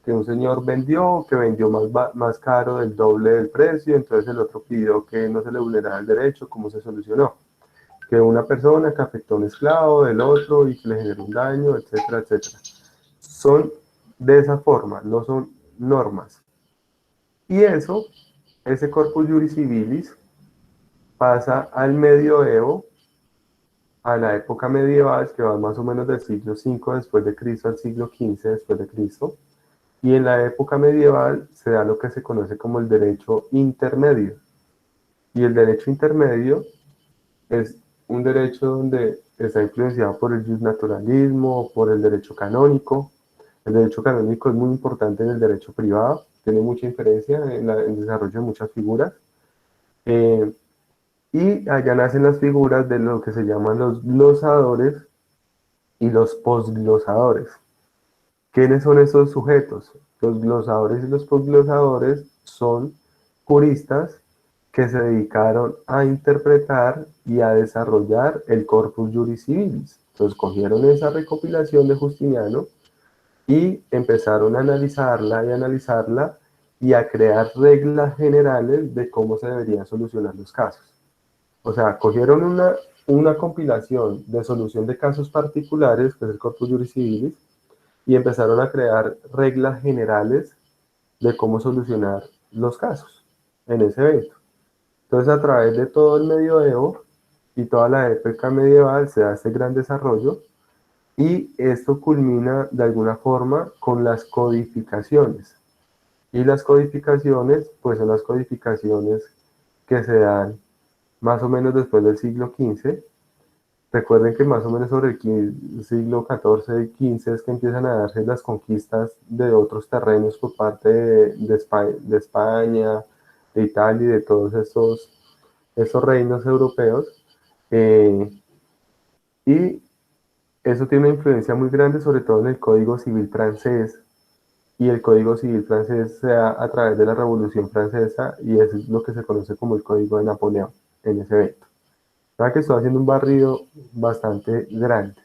Que un señor que vendió más caro del doble del precio, entonces el otro pidió que no se le vulnerara el derecho, cómo se solucionó. Que una persona que afectó a un esclavo del otro y que le generó un daño, etcétera, etcétera. Son de esa forma, no son normas. Y ese Corpus Juris Civilis, pasa al medioevo, a la época medieval, que va más o menos del siglo V después de Cristo al siglo XV después de Cristo, y en la época medieval se da lo que se conoce como el derecho intermedio. Y el derecho intermedio es un derecho donde está influenciado por el justnaturalismo, por el derecho canónico. El derecho canónico es muy importante en el derecho privado, tiene mucha inferencia en el desarrollo de muchas figuras. Y allá nacen las figuras de lo que se llaman los glosadores y los posglosadores. ¿Quiénes son esos sujetos? Los glosadores y los posglosadores son juristas que se dedicaron a interpretar y a desarrollar el Corpus Juris Civilis. Entonces cogieron esa recopilación de Justiniano y empezaron a analizarla y a crear reglas generales de cómo se deberían solucionar los casos. O sea, cogieron una compilación de solución de casos particulares, que es el Corpus Juris Civilis, y empezaron a crear reglas generales de cómo solucionar los casos en ese evento. Entonces, a través de todo el medioevo y toda la época medieval se da este gran desarrollo, y esto culmina de alguna forma con las codificaciones. Y las codificaciones, pues son las codificaciones que se dan más o menos después del siglo XV. Recuerden que más o menos sobre el siglo XIV y XV es que empiezan a darse las conquistas de otros terrenos por parte de España, de Italia y de todos estos reinos europeos. Y eso tiene una influencia muy grande, sobre todo en el Código Civil francés. Y el Código Civil francés se da a través de la Revolución Francesa, y eso es lo que se conoce como el Código de Napoleón en ese evento. ¿Verdad que estoy haciendo un barrido bastante grande?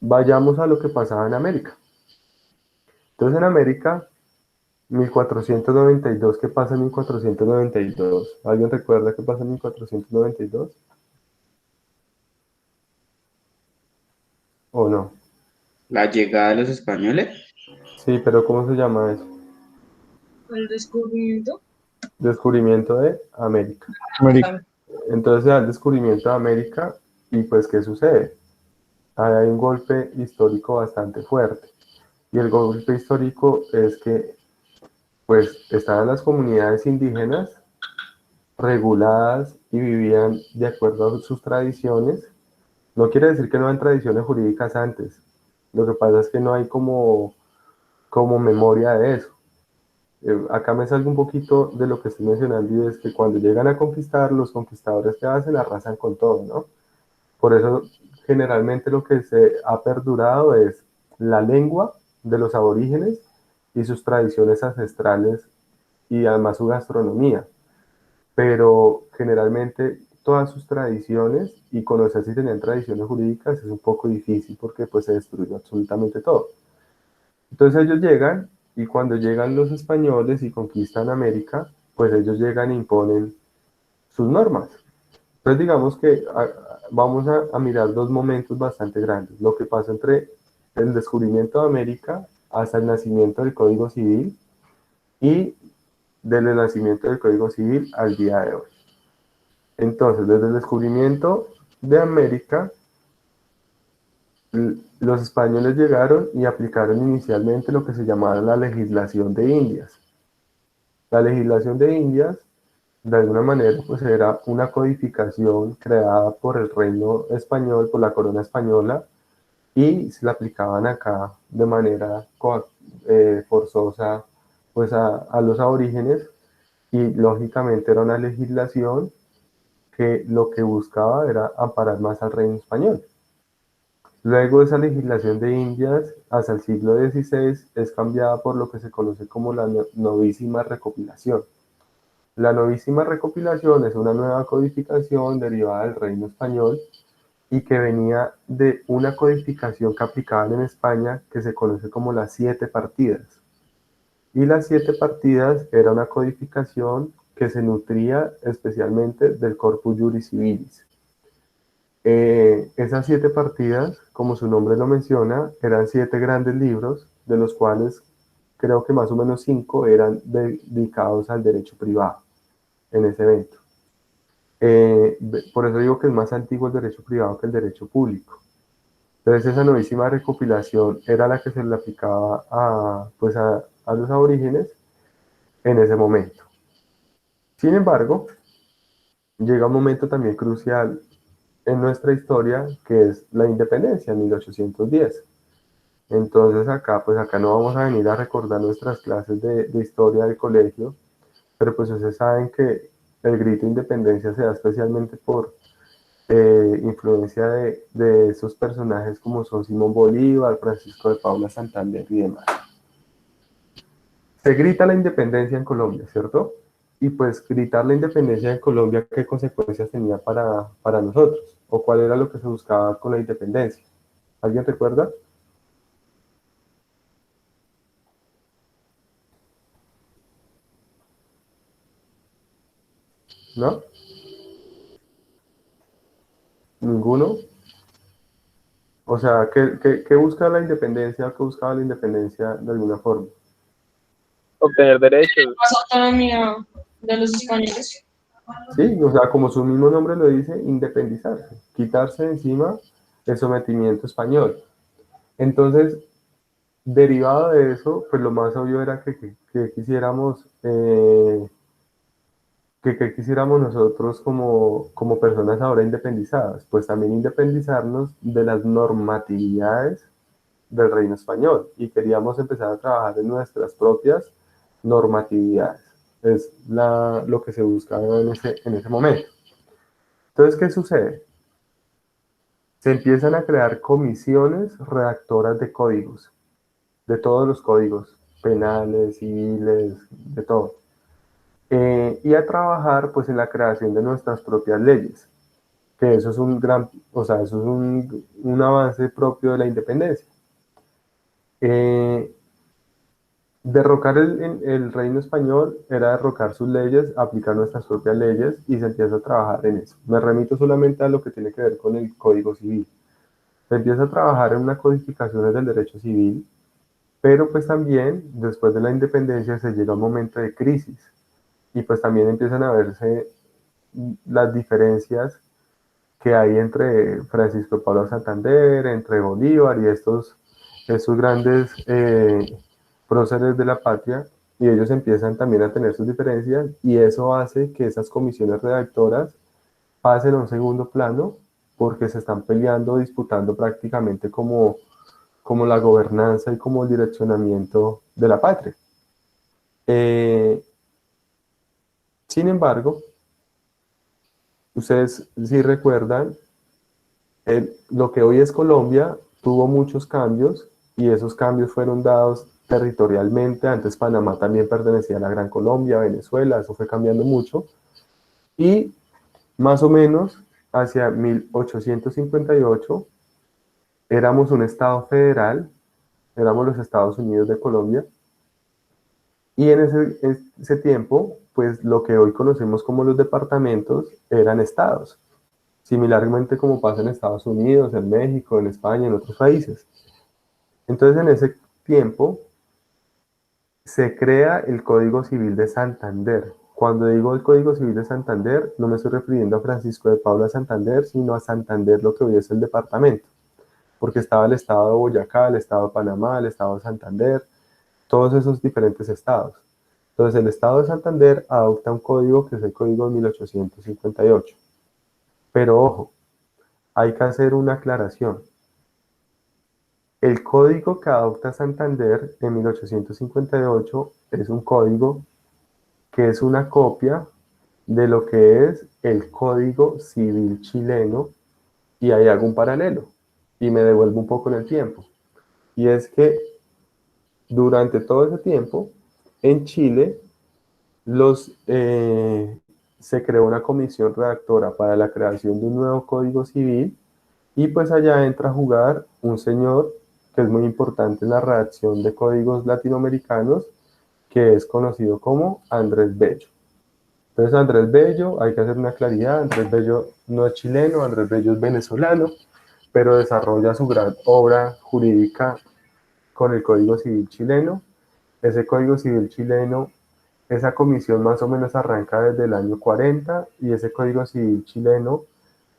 Vayamos a lo que pasaba en América. Entonces en América, 1492, ¿qué pasa en 1492? ¿Alguien recuerda qué pasa en 1492? ¿O no? La llegada de los españoles. Sí, pero ¿cómo se llama eso? El descubrimiento. Descubrimiento de América. América. Entonces se da el descubrimiento de América y pues ¿qué sucede? Hay un golpe histórico bastante fuerte. Y el golpe histórico es que pues estaban las comunidades indígenas reguladas y vivían de acuerdo a sus tradiciones. No quiere decir que no hayan tradiciones jurídicas antes. Lo que pasa es que no hay como memoria de eso. Acá me salgo un poquito de lo que estoy mencionando y es que cuando llegan a conquistar, los conquistadores que hacen arrasan con todo, ¿no? Por eso generalmente lo que se ha perdurado es la lengua de los aborígenes y sus tradiciones ancestrales y además su gastronomía. Pero generalmente todas sus tradiciones y conocer si tenían tradiciones jurídicas es un poco difícil porque pues se destruyó absolutamente todo. Entonces ellos llegan y cuando llegan los españoles y conquistan América, pues ellos llegan e imponen sus normas. Entonces digamos que vamos a mirar dos momentos bastante grandes. Lo que pasó entre el descubrimiento de América hasta el nacimiento del Código Civil y del nacimiento del Código Civil al día de hoy. Entonces, desde el descubrimiento de América, los españoles llegaron y aplicaron inicialmente lo que se llamaba la legislación de Indias. La legislación de Indias, de alguna manera, pues era una codificación creada por el reino español, por la corona española, y se la aplicaban acá de manera forzosa pues a los aborígenes, y lógicamente era una legislación que lo que buscaba era amparar más al reino español. Luego esa legislación de Indias, hasta el siglo XVI, es cambiada por lo que se conoce como la novísima recopilación. La novísima recopilación es una nueva codificación derivada del reino español y que venía de una codificación que aplicaban en España que se conoce como las 7 partidas. Y las 7 partidas era una codificación que se nutría especialmente del Corpus Juris Civilis. Esas 7 partidas, como su nombre lo menciona, eran 7 grandes libros, de los cuales creo que más o menos 5 eran dedicados al derecho privado en ese evento. Por eso digo que es más antiguo el derecho privado que el derecho público. Entonces esa novísima recopilación era la que se le aplicaba a los aborígenes en ese momento. Sin embargo, llega un momento también crucial en nuestra historia, que es la independencia en 1810. Entonces acá no vamos a venir a recordar nuestras clases de historia del colegio, pero pues ustedes saben que el grito de independencia se da especialmente por influencia de esos personajes como son Simón Bolívar, Francisco de Paula Santander y demás. Se grita la independencia en Colombia, ¿cierto? Y pues gritar la independencia en Colombia, ¿qué consecuencias tenía para nosotros? ¿O cuál era lo que se buscaba con la independencia? ¿Alguien recuerda? ¿No? ¿Ninguno? O sea, ¿qué busca la independencia? ¿Qué buscaba la independencia de alguna forma? Obtener derechos. Más autonomía de los españoles. Sí, o sea, como su mismo nombre lo dice, independizarse, quitarse de encima el sometimiento español. Entonces, derivado de eso, pues lo más obvio era que quisiéramos, que quisiéramos nosotros como personas ahora independizadas, pues también independizarnos de las normatividades del reino español y queríamos empezar a trabajar en nuestras propias normatividades. Es lo que se buscaba en ese momento. Entonces, ¿qué sucede? Se empiezan a crear comisiones redactoras de códigos, de todos los códigos, penales, civiles, de todo. Y a trabajar pues en la creación de nuestras propias leyes, que eso es un gran, o sea, eso es un avance propio de la independencia. Derrocar el reino español era derrocar sus leyes, aplicar nuestras propias leyes y se empieza a trabajar en eso. Me remito solamente a lo que tiene que ver con el Código Civil. Se empieza a trabajar en una codificación del derecho civil, pero pues también después de la independencia se llega a un momento de crisis. y pues también empiezan a verse las diferencias que hay entre Francisco de Paula Santander, entre Bolívar y estos grandes próceres de la patria, y ellos empiezan también a tener sus diferencias, y eso hace que esas comisiones redactoras pasen a un segundo plano, porque se están peleando, disputando prácticamente como la gobernanza y como el direccionamiento de la patria. Sin embargo, ustedes sí recuerdan, lo que hoy es Colombia tuvo muchos cambios, y esos cambios fueron dados territorialmente. Antes Panamá también pertenecía a la Gran Colombia, Venezuela, eso fue cambiando mucho, y más o menos hacia 1858 éramos un estado federal, éramos los Estados Unidos de Colombia, y en ese tiempo, pues lo que hoy conocemos como los departamentos eran estados, similarmente como pasa en Estados Unidos, en México, en España, en otros países. Entonces, en ese tiempo se crea el Código Civil de Santander. Cuando digo el Código Civil de Santander, no me estoy refiriendo a Francisco de Paula Santander, sino a Santander, lo que hoy es el departamento, porque estaba el estado de Boyacá, el estado de Panamá, el estado de Santander, todos esos diferentes estados. Entonces, el estado de Santander adopta un código que es el Código de 1858. Pero ojo, hay que hacer una aclaración. El código que adopta Santander en 1858 es un código que es una copia de lo que es el Código Civil chileno, y ahí hago un paralelo y me devuelvo un poco en el tiempo. Y es que durante todo ese tiempo, en Chile, se creó una comisión redactora para la creación de un nuevo Código Civil, y pues allá entra a jugar un señor que es muy importante en la redacción de códigos latinoamericanos, que es conocido como Andrés Bello. Entonces, Andrés Bello, hay que hacer una claridad, Andrés Bello no es chileno, Andrés Bello es venezolano, pero desarrolla su gran obra jurídica con el Código Civil chileno. Ese Código Civil chileno, esa comisión más o menos arranca desde el año 40, y ese Código Civil chileno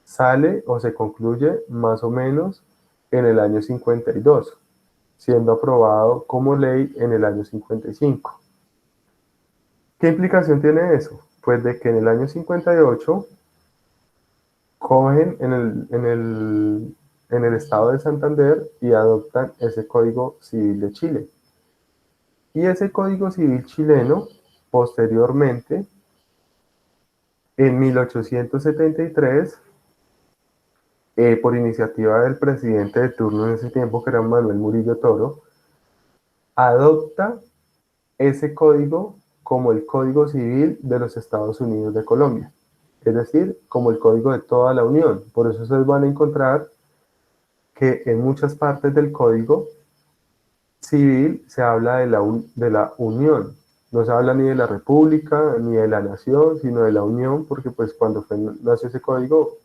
sale o se concluye más o menos en el año 52, siendo aprobado como ley en el año 55. ¿Qué implicación tiene eso? Pues de que en el año 58 cogen en el estado de Santander y adoptan ese Código Civil de Chile. Y ese Código Civil chileno, posteriormente, en 1873, por iniciativa del presidente de turno en ese tiempo, que era Manuel Murillo Toro, adopta ese código como el Código Civil de los Estados Unidos de Colombia, es decir, como el código de toda la Unión. Por eso ustedes van a encontrar que en muchas partes del Código Civil se habla de la Unión. No se habla ni de la República ni de la Nación, sino de la Unión, porque pues cuando nació ese código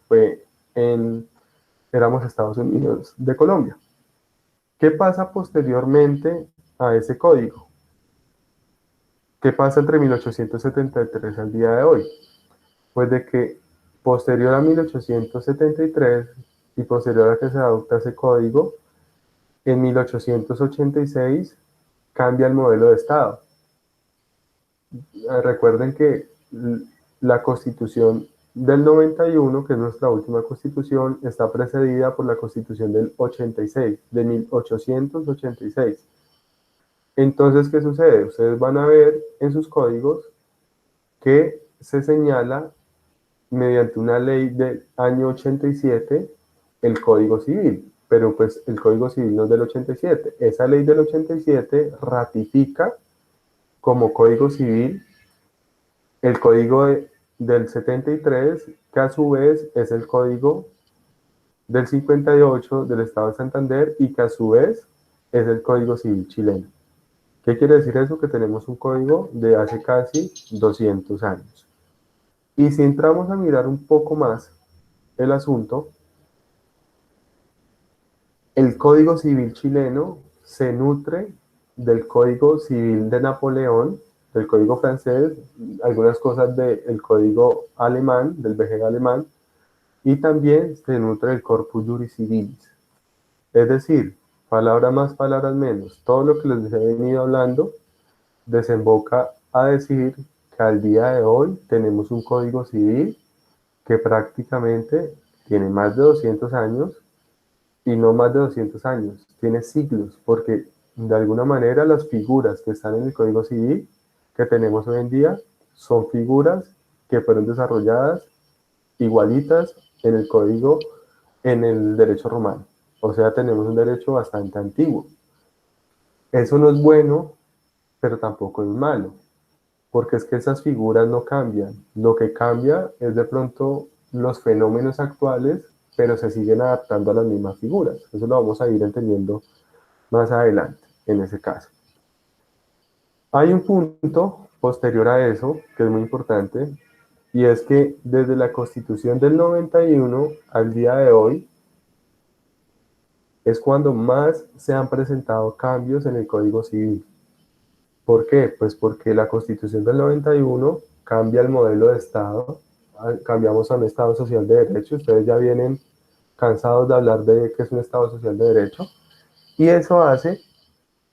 éramos Estados Unidos de Colombia. ¿Qué pasa posteriormente a ese código? ¿Qué pasa entre 1873 al día de hoy? Pues de que posterior a 1873 y posterior a que se adopta ese código, en 1886 cambia el modelo de Estado. Recuerden que la Constitución del 91, que es nuestra última Constitución, está precedida por la Constitución del 86, de 1886. Entonces, ¿qué sucede? Ustedes van a ver en sus códigos que se señala mediante una ley del año 87 el Código Civil, pero pues el Código Civil no es del 87. Esa ley del 87 ratifica como Código Civil el Código del 73, que a su vez es el Código del 58 del Estado de Santander, y que a su vez es el Código Civil chileno. ¿Qué quiere decir eso? Que tenemos un código de hace casi 200 años. Y si entramos a mirar un poco más el asunto, el Código Civil chileno se nutre del Código Civil de Napoleón, del código francés, algunas cosas del código alemán, del BG alemán, y también se nutre del corpus juris civilis. Es decir, palabras más, palabras menos. Todo lo que les he venido hablando desemboca a decir que al día de hoy tenemos un código civil que prácticamente tiene más de 200 años, y no más de 200 años, tiene siglos, porque de alguna manera las figuras que están en el Código Civil que tenemos hoy en día son figuras que fueron desarrolladas igualitas en el código, en el derecho romano. O sea, tenemos un derecho bastante antiguo. Eso no es bueno, pero tampoco es malo, porque es que esas figuras no cambian. Lo que cambia es de pronto los fenómenos actuales, pero se siguen adaptando a las mismas figuras. Eso lo vamos a ir entendiendo más adelante, en ese caso. Hay un punto posterior a eso, que es muy importante, y es que desde la Constitución del 91 al día de hoy, es cuando más se han presentado cambios en el Código Civil. ¿Por qué? Pues porque la Constitución del 91 cambia el modelo de Estado, cambiamos a un Estado social de derecho. Ustedes ya vienen cansados de hablar de que es un Estado social de derecho, y eso hace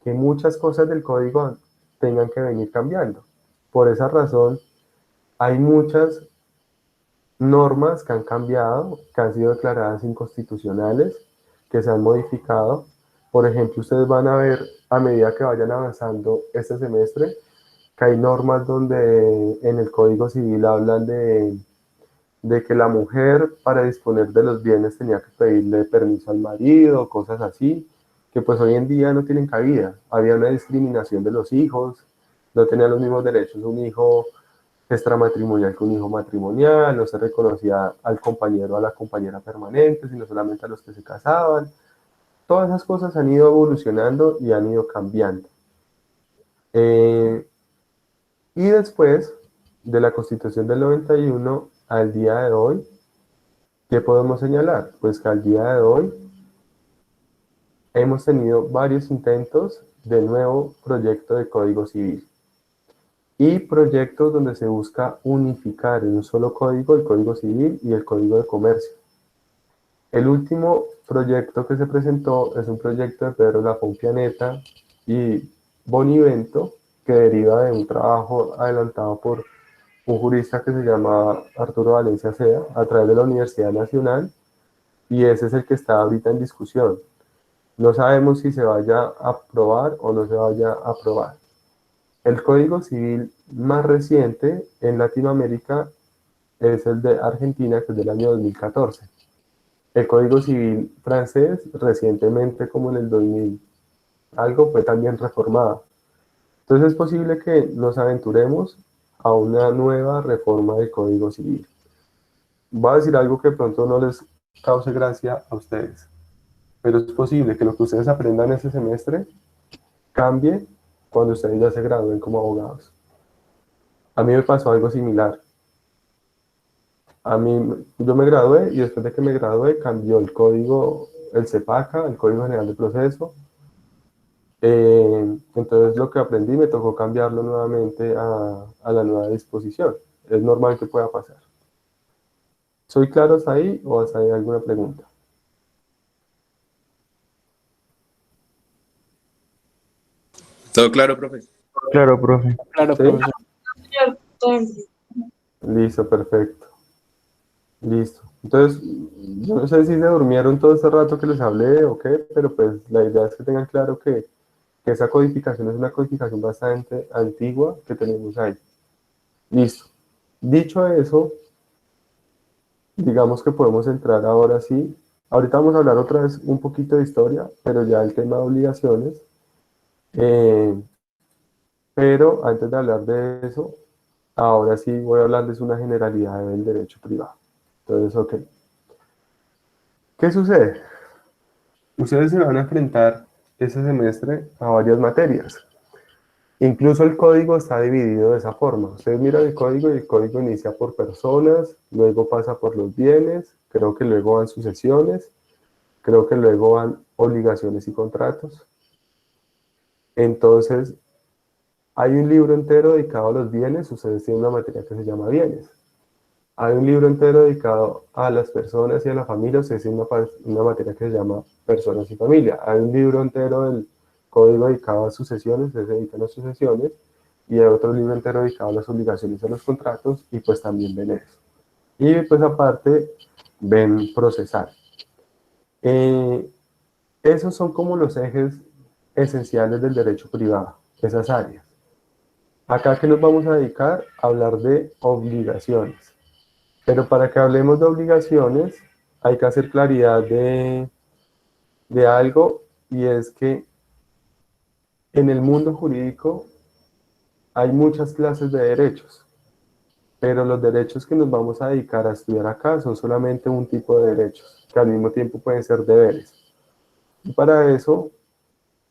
que muchas cosas del código tengan que venir cambiando. Por esa razón, hay muchas normas que han cambiado, que han sido declaradas inconstitucionales, que se han modificado. Por ejemplo, ustedes van a ver a medida que vayan avanzando este semestre, que hay normas donde en el Código Civil hablan de que la mujer para disponer de los bienes tenía que pedirle permiso al marido, cosas así, que pues hoy en día no tienen cabida. Había una discriminación de los hijos, no tenían los mismos derechos un hijo extramatrimonial que un hijo matrimonial, no se reconocía al compañero o a la compañera permanente, sino solamente a los que se casaban. Todas esas cosas han ido evolucionando y han ido cambiando. Y después de la Constitución del 91 al día de hoy, ¿qué podemos señalar? Pues que al día de hoy hemos tenido varios intentos de nuevo proyecto de Código Civil y proyectos donde se busca unificar en un solo código el Código Civil y el Código de Comercio. El último proyecto que se presentó es un proyecto de Pedro Lafón Pianeta y Bonivento, que deriva de un trabajo adelantado por un jurista que se llama Arturo Valencia Sea, a través de la Universidad Nacional, y ese es el que está ahorita en discusión. No sabemos si se vaya a aprobar o no se vaya a aprobar. El Código Civil más reciente en Latinoamérica es el de Argentina, que es del año 2014. El Código Civil francés, recientemente, como en el 2000 algo, fue también reformado. Entonces es posible que nos aventuremos a una nueva reforma del Código Civil. Voy a decir algo que de pronto no les cause gracia a ustedes, pero es posible que lo que ustedes aprendan este semestre cambie cuando ustedes ya se gradúen como abogados. A mí me pasó algo similar. Yo me gradué y después de que me gradué cambió el código, el CEPACA, el Código General de Proceso. Entonces lo que aprendí me tocó cambiarlo nuevamente a la nueva disposición. Es normal que pueda pasar. ¿Soy claro hasta ahí o hasta ahí alguna pregunta? ¿Todo claro, profe? Claro, profe. Claro, ¿Sí? profesor. Listo, perfecto. Listo. Entonces, yo no sé si se durmieron todo este rato que les hablé o qué, pero pues la idea es que tengan claro que esa codificación es una codificación bastante antigua que tenemos ahí. Listo. Dicho eso, digamos que podemos entrar ahora sí. Ahorita vamos a hablar otra vez un poquito de historia, pero ya el tema de obligaciones. Pero antes de hablar de eso, ahora sí voy a hablarles una generalidad del derecho privado. Entonces, ok. ¿Qué sucede? Ustedes se van a enfrentar ese semestre a varias materias. Incluso el código está dividido de esa forma. Ustedes miran el código y el código inicia por personas, luego pasa por los bienes, creo que luego van sucesiones, creo que luego van obligaciones y contratos. Entonces, Hay un libro entero dedicado a los bienes, ustedes tienen una materia que se llama bienes. Hay un libro entero dedicado a las personas y a la familia, ustedes tienen una materia que se llama personas y familia. Hay un libro entero del código dedicado a sucesiones, ustedes se dedican a sucesiones, y hay otro libro entero dedicado a las obligaciones y a los contratos, y pues también ven eso. Y pues aparte ven procesar. Esos son como los ejes esenciales del derecho privado, esas áreas. Acá que nos vamos a dedicar a hablar de obligaciones. Pero para que hablemos de obligaciones hay que hacer claridad de algo, y es que en el mundo jurídico hay muchas clases de derechos, pero los derechos que nos vamos a dedicar a estudiar acá son solamente un tipo de derechos, que al mismo tiempo pueden ser deberes. Y para eso,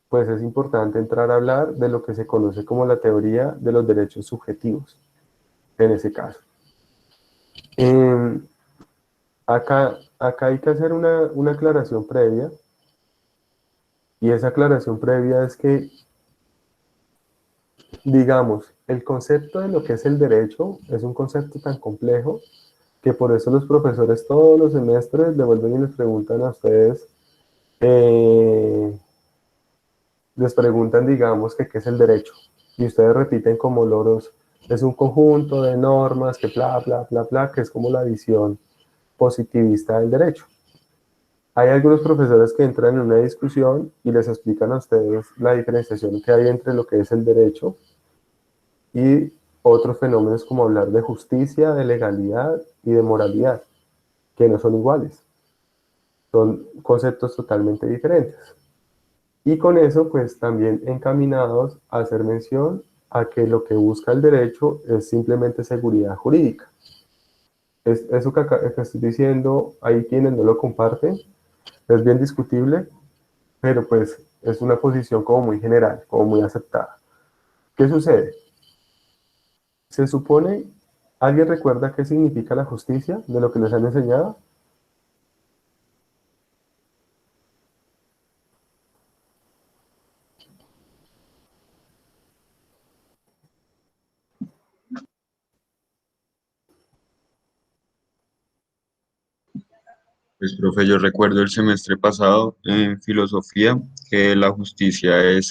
pues es importante entrar a hablar de lo que se conoce como la teoría de los derechos subjetivos, en ese caso. Acá hay que hacer una aclaración previa, y esa aclaración previa es que, digamos, el concepto de lo que es el derecho es un concepto tan complejo que por eso los profesores todos los semestres le vuelven y les preguntan a ustedes, les preguntan, digamos, que qué es el derecho, y ustedes repiten como loros, es un conjunto de normas que bla, bla, bla, bla, que es como la visión positivista del derecho. Hay algunos profesores que entran en una discusión y les explican a ustedes la diferenciación que hay entre lo que es el derecho y otros fenómenos, como hablar de justicia, de legalidad y de moralidad, que no son iguales. Son conceptos totalmente diferentes. Y con eso, pues también encaminados a hacer mención a que lo que busca el derecho es simplemente seguridad jurídica. Eso que estoy diciendo, hay quienes no lo comparten, es bien discutible, pero pues es una posición como muy general, como muy aceptada. ¿Qué sucede? Se supone, ¿alguien recuerda qué significa la justicia de lo que les han enseñado? Pues, profe, yo recuerdo el semestre pasado en filosofía que la justicia es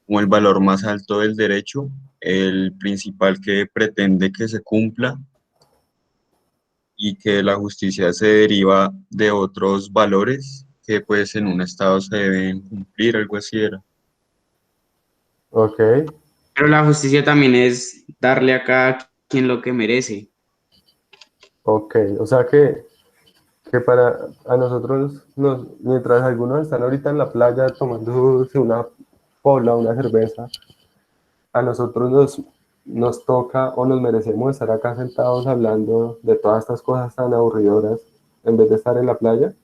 como el valor más alto del derecho, el principal que pretende que se cumpla, y que la justicia se deriva de otros valores que pues en un estado se deben cumplir, algo así era. Ok. Pero la justicia también es darle a cada quien lo que merece. Ok, o sea que para a nosotros, mientras algunos están ahorita en la playa tomándose una pola, una cerveza, a nosotros nos toca o nos merecemos estar acá sentados hablando de todas estas cosas tan aburridoras en vez de estar en la playa.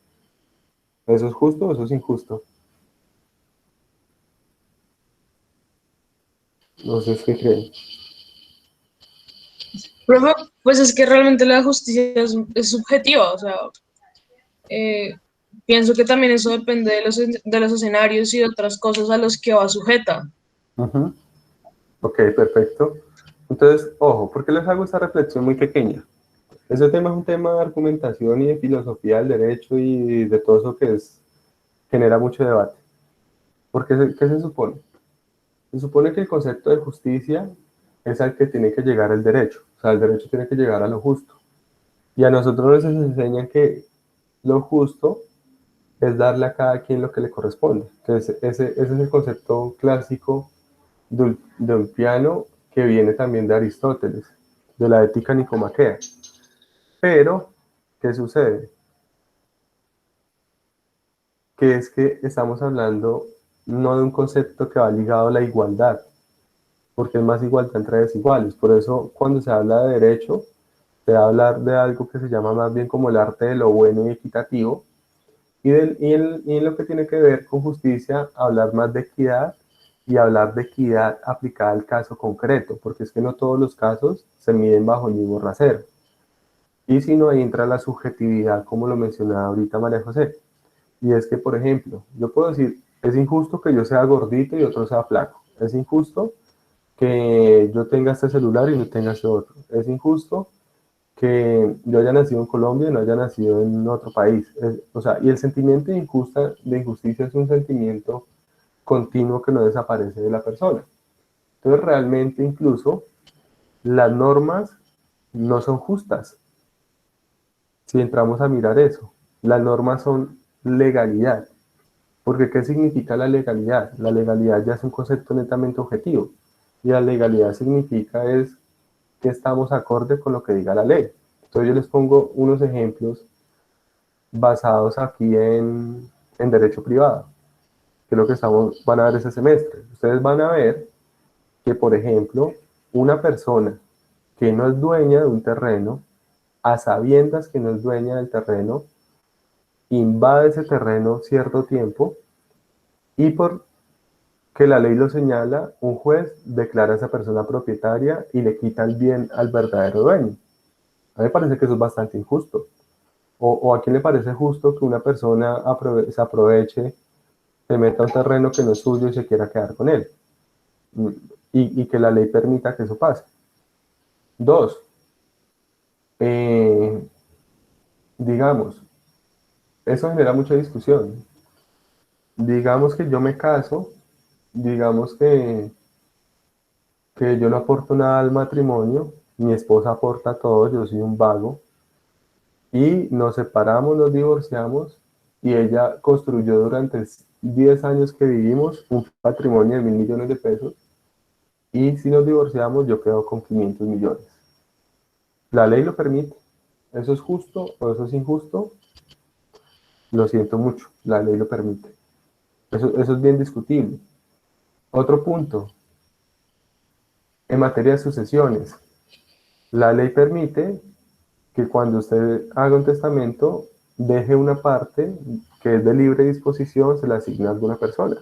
¿Eso es justo o eso es injusto? No sé qué creen. Profe, pues es que realmente la justicia es subjetiva, o sea, pienso que también eso depende de los escenarios y de otras cosas a los que va sujeta. Ujú. Ok, perfecto. Entonces, ojo, ¿por qué les hago esta reflexión muy pequeña? Ese tema es un tema de argumentación y de filosofía del derecho y de todo eso que genera mucho debate. Porque, ¿qué se supone? Se supone que el concepto de justicia es al que tiene que llegar el derecho. O sea, el derecho tiene que llegar a lo justo. Y a nosotros nos enseñan que lo justo es darle a cada quien lo que le corresponde. Entonces, ese es el concepto clásico de un piano que viene también de Aristóteles, de la ética nicomaquea. Pero, ¿qué sucede? Que es que estamos hablando no de un concepto que va ligado a la igualdad, porque es más igualdad entre desiguales. Por eso, cuando se habla de derecho, se va a hablar de algo que se llama más bien como el arte de lo bueno y equitativo, y en lo que tiene que ver con justicia, hablar más de equidad, y hablar de equidad aplicada al caso concreto, porque es que no todos los casos se miden bajo el mismo rasero. Y si no, ahí entra la subjetividad, como lo mencionaba ahorita María José. Y es que, por ejemplo, yo puedo decir, es injusto que yo sea gordito y otro sea flaco. Es injusto que yo tenga este celular y no tenga este otro. Es injusto que yo haya nacido en Colombia y no haya nacido en otro país. O sea, y el sentimiento de injusticia es un sentimiento continuo que no desaparece de la persona. Entonces, realmente incluso las normas no son justas. Si entramos a mirar eso, las normas son legalidad. Porque ¿qué significa la legalidad? La legalidad ya es un concepto netamente objetivo. Y la legalidad significa es que estamos acorde con lo que diga la ley. Entonces yo les pongo unos ejemplos basados aquí en derecho privado, que es lo que van a ver ese semestre. Ustedes van a ver que, por ejemplo, una persona que no es dueña de un terreno, a sabiendas que no es dueña del terreno, invade ese terreno cierto tiempo y por que la ley lo señala, un juez declara a esa persona propietaria y le quita el bien al verdadero dueño. A mí me parece que eso es bastante injusto. O a quién le parece justo que una persona se aproveche, se meta a un terreno que no es suyo y se quiera quedar con él. Y que la ley permita que eso pase. Dos, digamos, eso genera mucha discusión. Digamos que yo me caso, digamos que yo no aporto nada al matrimonio, mi esposa aporta todo, yo soy un vago, y nos separamos, nos divorciamos, y ella construyó durante 10 años que vivimos un patrimonio de 1.000 millones de pesos, y si nos divorciamos yo quedo con 500 millones. La ley lo permite. ¿Eso es justo o eso es injusto? Lo siento mucho, la ley lo permite. Eso es bien discutible. Otro punto, en materia de sucesiones, la ley permite que cuando usted haga un testamento, deje una parte que es de libre disposición, se la asigna a alguna persona.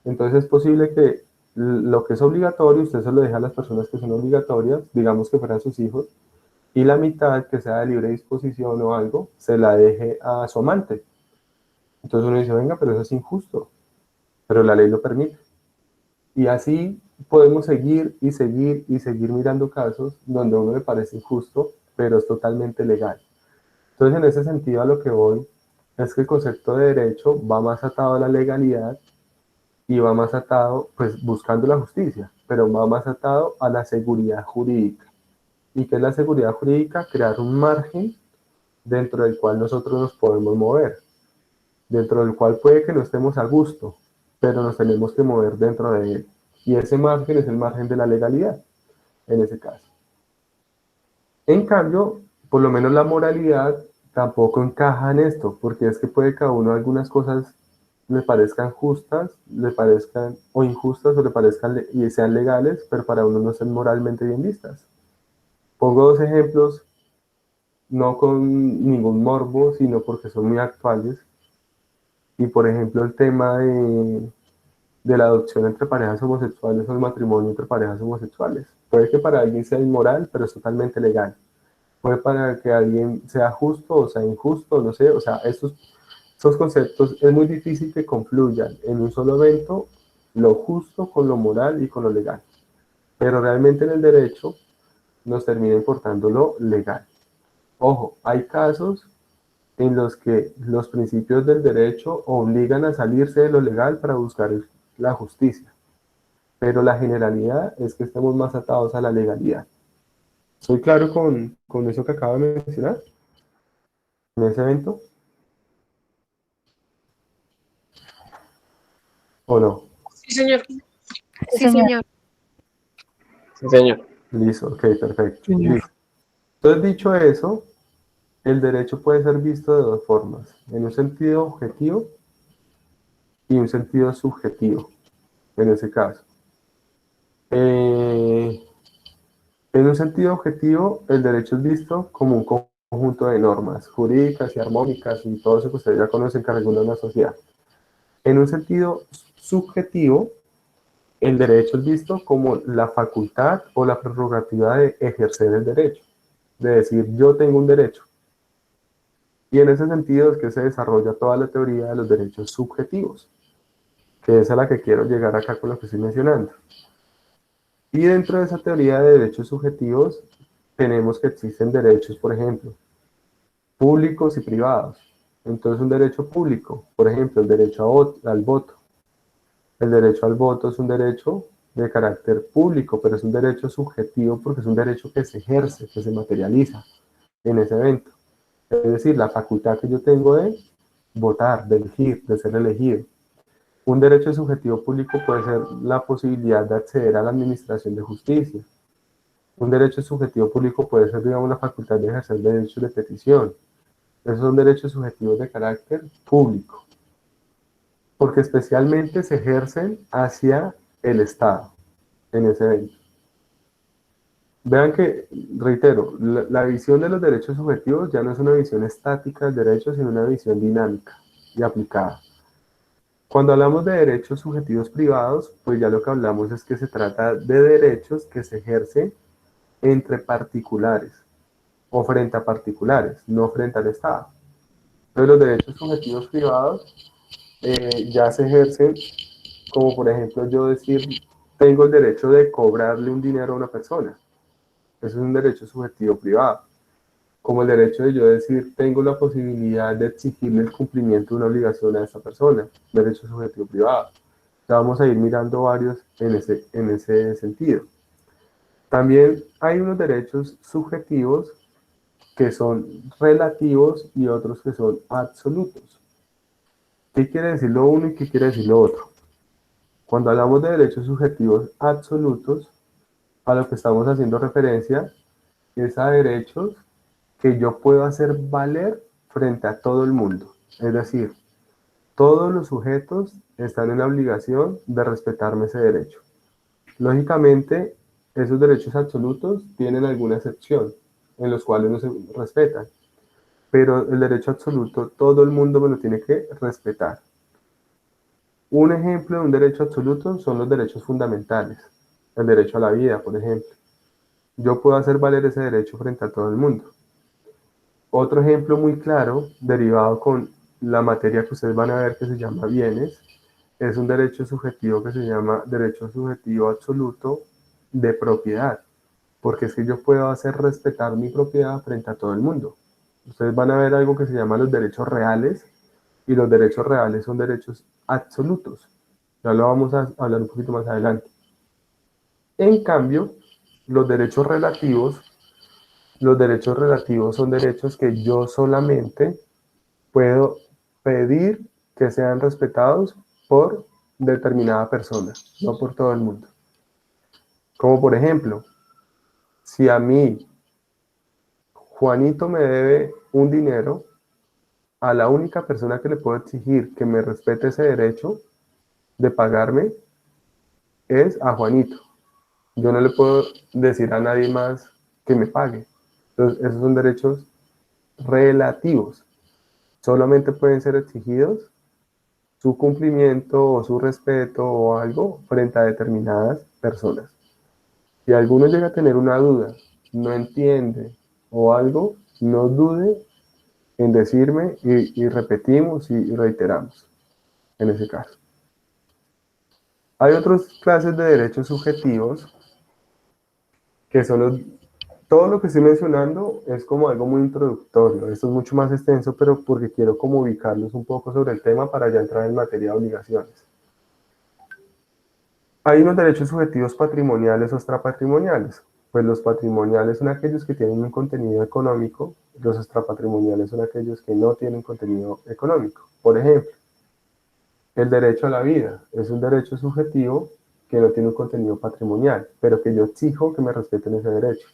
Entonces es posible que lo que es obligatorio, usted se lo deje a las personas que son obligatorias, digamos que fueran sus hijos, y la mitad que sea de libre disposición o algo, se la deje a su amante. Entonces uno dice, venga, pero eso es injusto, pero la ley lo permite. Y así podemos seguir y seguir y seguir mirando casos donde a uno le parece injusto, pero es totalmente legal. Entonces, en ese sentido, a lo que voy es que el concepto de derecho va más atado a la legalidad y va más atado, pues, buscando la justicia, pero va más atado a la seguridad jurídica. ¿Y qué es la seguridad jurídica? Crear un margen dentro del cual nosotros nos podemos mover, dentro del cual puede que no estemos a gusto, pero nos tenemos que mover dentro de él. Y ese margen es el margen de la legalidad, en ese caso. En cambio, por lo menos la moralidad tampoco encaja en esto, porque es que puede que a uno algunas cosas le parezcan justas, le parezcan o injustas, o le parezcan y sean legales, pero para uno no sean moralmente bien vistas. Pongo dos ejemplos, no con ningún morbo, sino porque son muy actuales. Y por ejemplo, el tema de la adopción entre parejas homosexuales o el matrimonio entre parejas homosexuales. Puede que para alguien sea inmoral, pero es totalmente legal. Puede para que alguien sea justo o sea injusto, no sé, o sea, estos conceptos es muy difícil que confluyan en un solo evento lo justo con lo moral y con lo legal. Pero realmente en el derecho nos termina importando lo legal. Ojo, hay casos en los que los principios del derecho obligan a salirse de lo legal para buscar la justicia. Pero la generalidad es que estamos más atados a la legalidad. ¿Soy claro con eso que acabo de mencionar? ¿En ese evento? ¿O no? Sí, señor. Sí, señor. Sí, señor. Listo, ok, perfecto. Listo. Entonces, dicho eso, el derecho puede ser visto de dos formas, en un sentido objetivo y un sentido subjetivo, en ese caso. En un sentido objetivo, el derecho es visto como un conjunto de normas jurídicas y armónicas y todo eso que ustedes ya conocen que regula una sociedad. En un sentido subjetivo, el derecho es visto como la facultad o la prerrogativa de ejercer el derecho, de decir yo tengo un derecho. Y en ese sentido es que se desarrolla toda la teoría de los derechos subjetivos, que es a la que quiero llegar acá con lo que estoy mencionando. Y dentro de esa teoría de derechos subjetivos, tenemos que existen derechos, por ejemplo, públicos y privados. Entonces, un derecho público, por ejemplo, el derecho al voto. El derecho al voto es un derecho de carácter público, pero es un derecho subjetivo porque es un derecho que se ejerce, que se materializa en ese evento. Es decir, la facultad que yo tengo de votar, de elegir, de ser elegido. Un derecho subjetivo público puede ser la posibilidad de acceder a la administración de justicia. Un derecho subjetivo público puede ser, digamos, la facultad de ejercer derechos de petición. Esos son derechos subjetivos de carácter público, porque especialmente se ejercen hacia el Estado en ese evento. Vean que, reitero, la visión de los derechos subjetivos ya no es una visión estática del derecho, sino una visión dinámica y aplicada. Cuando hablamos de derechos subjetivos privados, pues ya lo que hablamos es que se trata de derechos que se ejercen entre particulares o frente a particulares, no frente al Estado. Entonces los derechos subjetivos privados ya se ejercen, como por ejemplo yo decir, tengo el derecho de cobrarle un dinero a una persona. Eso es un derecho subjetivo privado. Como el derecho de yo decir, tengo la posibilidad de exigirle el cumplimiento de una obligación a esa persona, derecho subjetivo privado. Ya vamos a ir mirando varios en ese sentido. También hay unos derechos subjetivos que son relativos y otros que son absolutos. ¿Qué quiere decir lo uno y qué quiere decir lo otro? Cuando hablamos de derechos subjetivos absolutos, a lo que estamos haciendo referencia es a derechos que yo puedo hacer valer frente a todo el mundo. Es decir, todos los sujetos están en la obligación de respetarme ese derecho. Lógicamente, esos derechos absolutos tienen alguna excepción, en los cuales no se respetan. Pero el derecho absoluto, todo el mundo me lo tiene que respetar. Un ejemplo de un derecho absoluto son los derechos fundamentales. El derecho a la vida, por ejemplo. Yo puedo hacer valer ese derecho frente a todo el mundo. Otro ejemplo muy claro, derivado con la materia que ustedes van a ver que se llama bienes, es un derecho subjetivo que se llama derecho subjetivo absoluto de propiedad, porque es que yo puedo hacer respetar mi propiedad frente a todo el mundo. Ustedes van a ver algo que se llama los derechos reales, y los derechos reales son derechos absolutos. Ya lo vamos a hablar un poquito más adelante. En cambio, los derechos relativos son derechos que yo solamente puedo pedir que sean respetados por determinada persona, no por todo el mundo. Como por ejemplo, si a mí Juanito me debe un dinero, a la única persona que le puedo exigir que me respete ese derecho de pagarme es a Juanito. Yo no le puedo decir a nadie más que me pague. Entonces, esos son derechos relativos. Solamente pueden ser exigidos su cumplimiento o su respeto o algo frente a determinadas personas. Si alguno llega a tener una duda, no entiende o algo, no dude en decirme y repetimos y reiteramos en ese caso. Hay otras clases de derechos subjetivos que son todo lo que estoy mencionando es como algo muy introductorio. Esto es mucho más extenso, pero porque quiero como ubicarlos un poco sobre el tema para ya entrar en materia de obligaciones. Hay unos derechos subjetivos patrimoniales o extrapatrimoniales. Pues los patrimoniales son aquellos que tienen un contenido económico, los extrapatrimoniales son aquellos que no tienen contenido económico. Por ejemplo, el derecho a la vida es un derecho subjetivo que no tiene un contenido patrimonial, pero que yo exijo que me respeten ese derecho.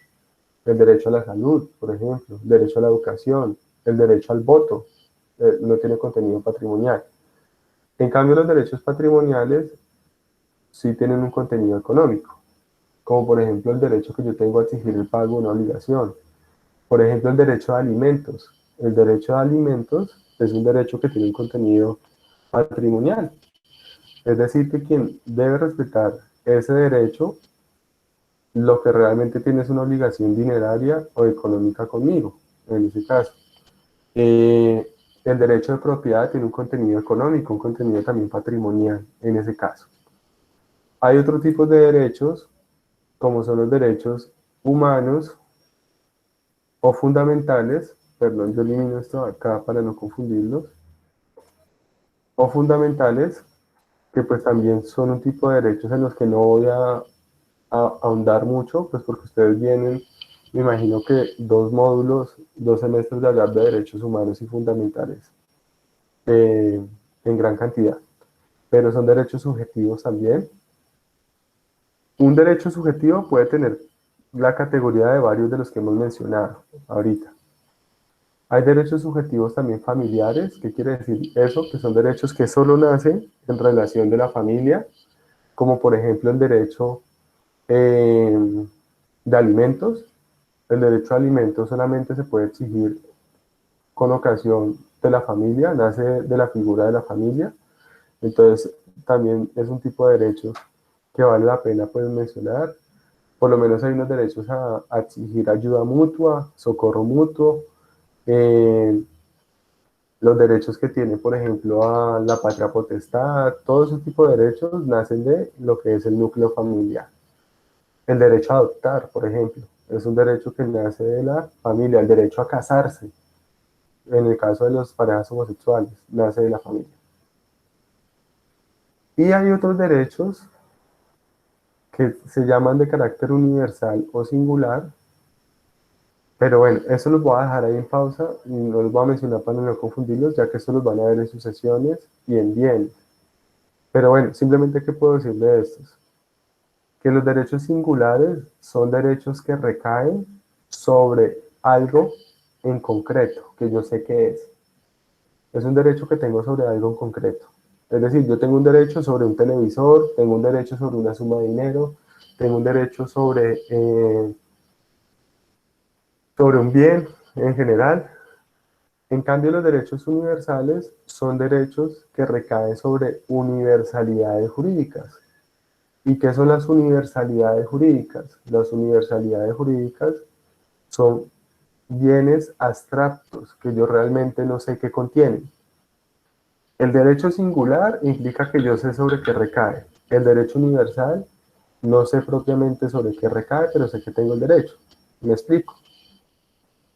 El derecho a la salud, por ejemplo, el derecho a la educación, el derecho al voto, no tiene contenido patrimonial. En cambio, los derechos patrimoniales sí tienen un contenido económico, como por ejemplo el derecho que yo tengo a exigir el pago de una obligación. Por ejemplo, el derecho a alimentos. El derecho a alimentos es un derecho que tiene un contenido patrimonial. Es decir, que quien debe respetar ese derecho lo que realmente tiene es una obligación dineraria o económica conmigo, en ese caso. El derecho de propiedad tiene un contenido económico, un contenido también patrimonial, en ese caso. Hay otro tipo de derechos, como son los derechos humanos o fundamentales, perdón, yo elimino esto acá para no confundirlos, o fundamentales, que pues también son un tipo de derechos en los que no voy a ahondar mucho, pues porque ustedes vienen, me imagino que 2 módulos, 2 semestres de hablar de derechos humanos y fundamentales en gran cantidad, pero son derechos subjetivos también. Un derecho subjetivo puede tener la categoría de varios de los que hemos mencionado ahorita. Hay derechos subjetivos también familiares. ¿Qué quiere decir eso? Que son derechos que solo nacen en relación de la familia, como por ejemplo el derecho de alimentos. El derecho a alimentos solamente se puede exigir con ocasión de la familia, nace de la figura de la familia. Entonces también es un tipo de derechos que vale la pena pues mencionar. Por lo menos hay unos derechos a exigir ayuda mutua, socorro mutuo, los derechos que tiene, por ejemplo, a la patria potestad, todo ese tipo de derechos nacen de lo que es el núcleo familiar. El derecho a adoptar, por ejemplo, es un derecho que nace de la familia. El derecho a casarse, en el caso de las parejas homosexuales, nace de la familia. Y hay otros derechos que se llaman de carácter universal o singular, pero bueno, eso los voy a dejar ahí en pausa y no los voy a mencionar para no confundirlos, ya que eso los van a ver en sucesiones y en bienes. Pero bueno, simplemente ¿qué puedo decir de estos? Que los derechos singulares son derechos que recaen sobre algo en concreto, que yo sé que es. Es un derecho que tengo sobre algo en concreto. Es decir, yo tengo un derecho sobre un televisor, tengo un derecho sobre una suma de dinero, tengo un derecho sobre un bien en general. En cambio, los derechos universales son derechos que recaen sobre universalidades jurídicas. ¿Y qué son las universalidades jurídicas? Las universalidades jurídicas son bienes abstractos que yo realmente no sé qué contienen. El derecho singular implica que yo sé sobre qué recae. El derecho universal no sé propiamente sobre qué recae, pero sé que tengo el derecho. ¿Me explico?